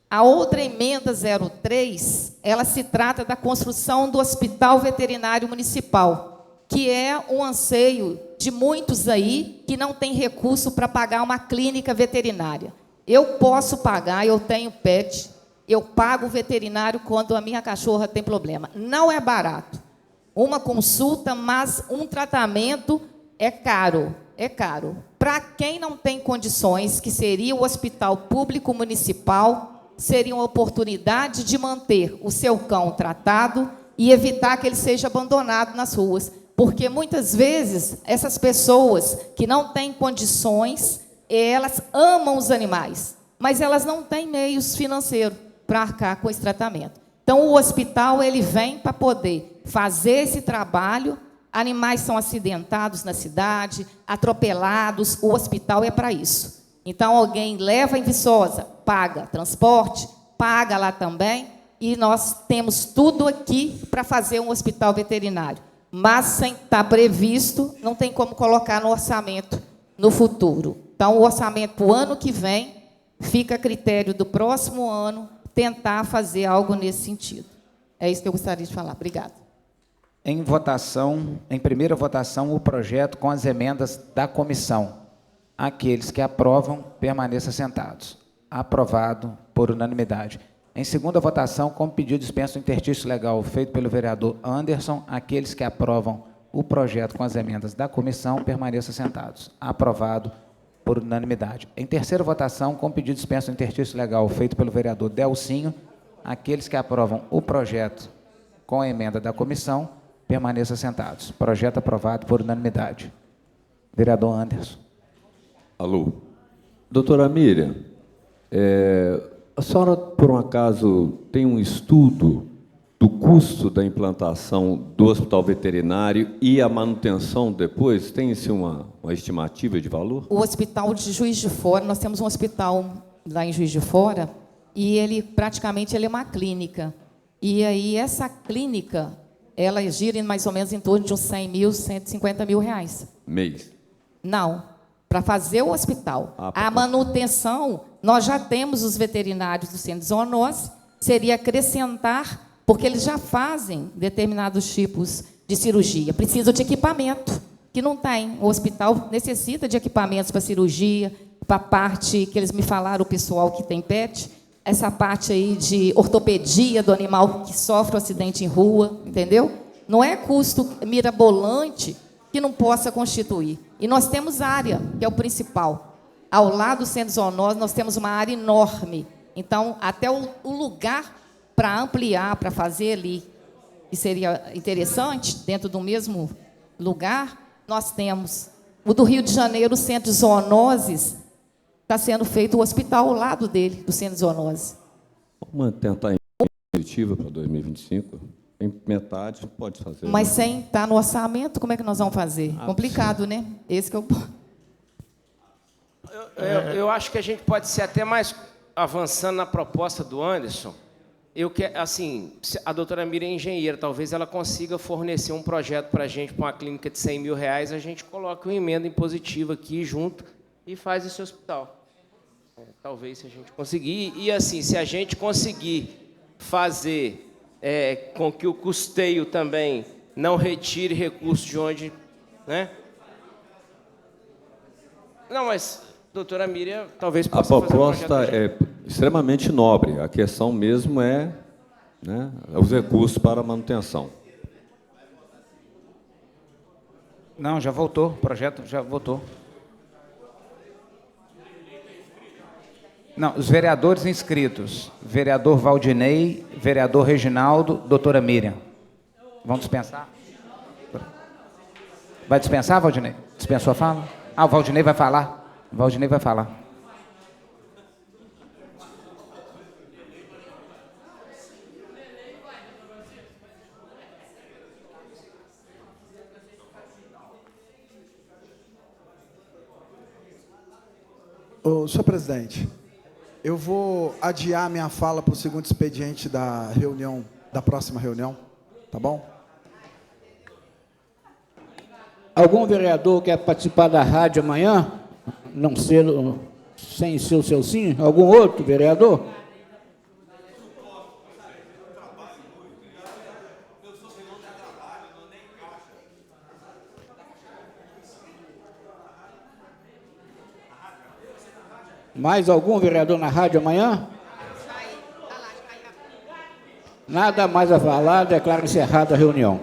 Speaker 2: A outra emenda 03, ela se trata da construção do Hospital Veterinário Municipal, que é um anseio de muitos aí que não tem recurso para pagar uma clínica veterinária. Eu posso pagar, eu tenho pet, eu pago o veterinário quando a minha cachorra tem problema. Não é barato. Uma consulta, mas um tratamento é caro. É caro. Para quem não tem condições, que seria o Hospital Público Municipal, seria uma oportunidade de manter o seu cão tratado e evitar que ele seja abandonado nas ruas. Porque, muitas vezes, essas pessoas que não têm condições, elas amam os animais, mas elas não têm meios financeiros para arcar com esse tratamento. Então, o hospital ele vem para poder fazer esse trabalho. Animais são acidentados na cidade, atropelados, o hospital é para isso. Então, alguém leva em Viçosa, paga transporte, paga lá também, e nós temos tudo aqui para fazer um hospital veterinário. Mas, sem estar previsto, não tem como colocar no orçamento no futuro. Então, o orçamento para o ano que vem fica a critério do próximo ano tentar fazer algo nesse sentido. É isso que eu gostaria de falar. Obrigada.
Speaker 4: Em votação, em primeira votação, o projeto com as emendas da comissão. Aqueles que aprovam, permaneçam sentados. Aprovado por unanimidade. Em segunda votação, com pedido de dispensa do interstício legal feito pelo vereador Anderson, aqueles que aprovam o projeto com as emendas da comissão, permaneçam sentados. Aprovado por unanimidade. Em terceira votação, com pedido de dispensa do interstício legal feito pelo vereador Delcinho, aqueles que aprovam o projeto com a emenda da comissão, permaneçam sentados. Projeto aprovado por unanimidade. Vereador Anderson.
Speaker 16: Alô. Doutora Miriam, a senhora, por um acaso, tem um estudo do custo da implantação do hospital veterinário e a manutenção depois? Tem-se uma estimativa de valor?
Speaker 2: O hospital de Juiz de Fora, nós temos um hospital lá em Juiz de Fora, e ele praticamente ele é uma clínica. E aí essa clínica, ela gira mais ou menos em torno de uns 100 mil, 150 mil reais.
Speaker 16: Mês?
Speaker 2: Não, para fazer o hospital. A manutenção, nós já temos os veterinários do centro de zoonose, seria acrescentar, porque eles já fazem determinados tipos de cirurgia. Precisam de equipamento, que não tem. O hospital necessita de equipamentos para cirurgia, para a parte que eles me falaram, o pessoal que tem pet, essa parte aí de ortopedia do animal que sofre um acidente em rua, entendeu? Não é custo mirabolante que não possa constituir. E nós temos área, que é o principal. Ao lado do centro de zoonose, nós temos uma área enorme. Então, até o lugar para ampliar, para fazer ali, que seria interessante, dentro do mesmo lugar, nós temos o do Rio de Janeiro, o centro de zoonoses, está sendo feito o hospital ao lado dele, do centro de zoonose.
Speaker 16: Vamos tentar em definitiva para 2025? Em metade, pode fazer.
Speaker 2: Mas sem estar no orçamento, como é que nós vamos fazer? Complicado, né? Esse que é o ponto.
Speaker 12: Eu acho que a gente pode ser até mais avançando na proposta do Anderson. Assim, a doutora Miriam é engenheira, talvez ela consiga fornecer um projeto para a gente, para uma clínica de 100 mil reais, a gente coloca uma emenda impositiva aqui junto e faz esse hospital. Talvez, se a gente conseguir. E, assim, se a gente conseguir fazer com que o custeio também não retire recursos de onde, né? Não, mas, doutora Miriam, talvez
Speaker 16: A
Speaker 12: possa fazer um
Speaker 16: proposta
Speaker 12: projeto.
Speaker 16: é extremamente nobre. A questão mesmo é, né, os recursos para a manutenção.
Speaker 4: Não, já voltou. O projeto já votou. Não, os vereadores inscritos. Vereador Valdinei, vereador Reginaldo, doutora Miriam. Vão dispensar? Vai dispensar, Valdinei? Dispensou a fala? Ah, o Valdinei vai falar. O Valdinei vai falar.
Speaker 9: Senhor presidente, eu vou adiar minha fala para o segundo expediente da reunião, da próxima reunião, tá bom?
Speaker 1: Algum vereador quer participar da rádio amanhã? Não ser, sem ser o seu sim? Algum outro vereador? Mais algum vereador na rádio amanhã? Nada mais a falar, declaro encerrada a reunião.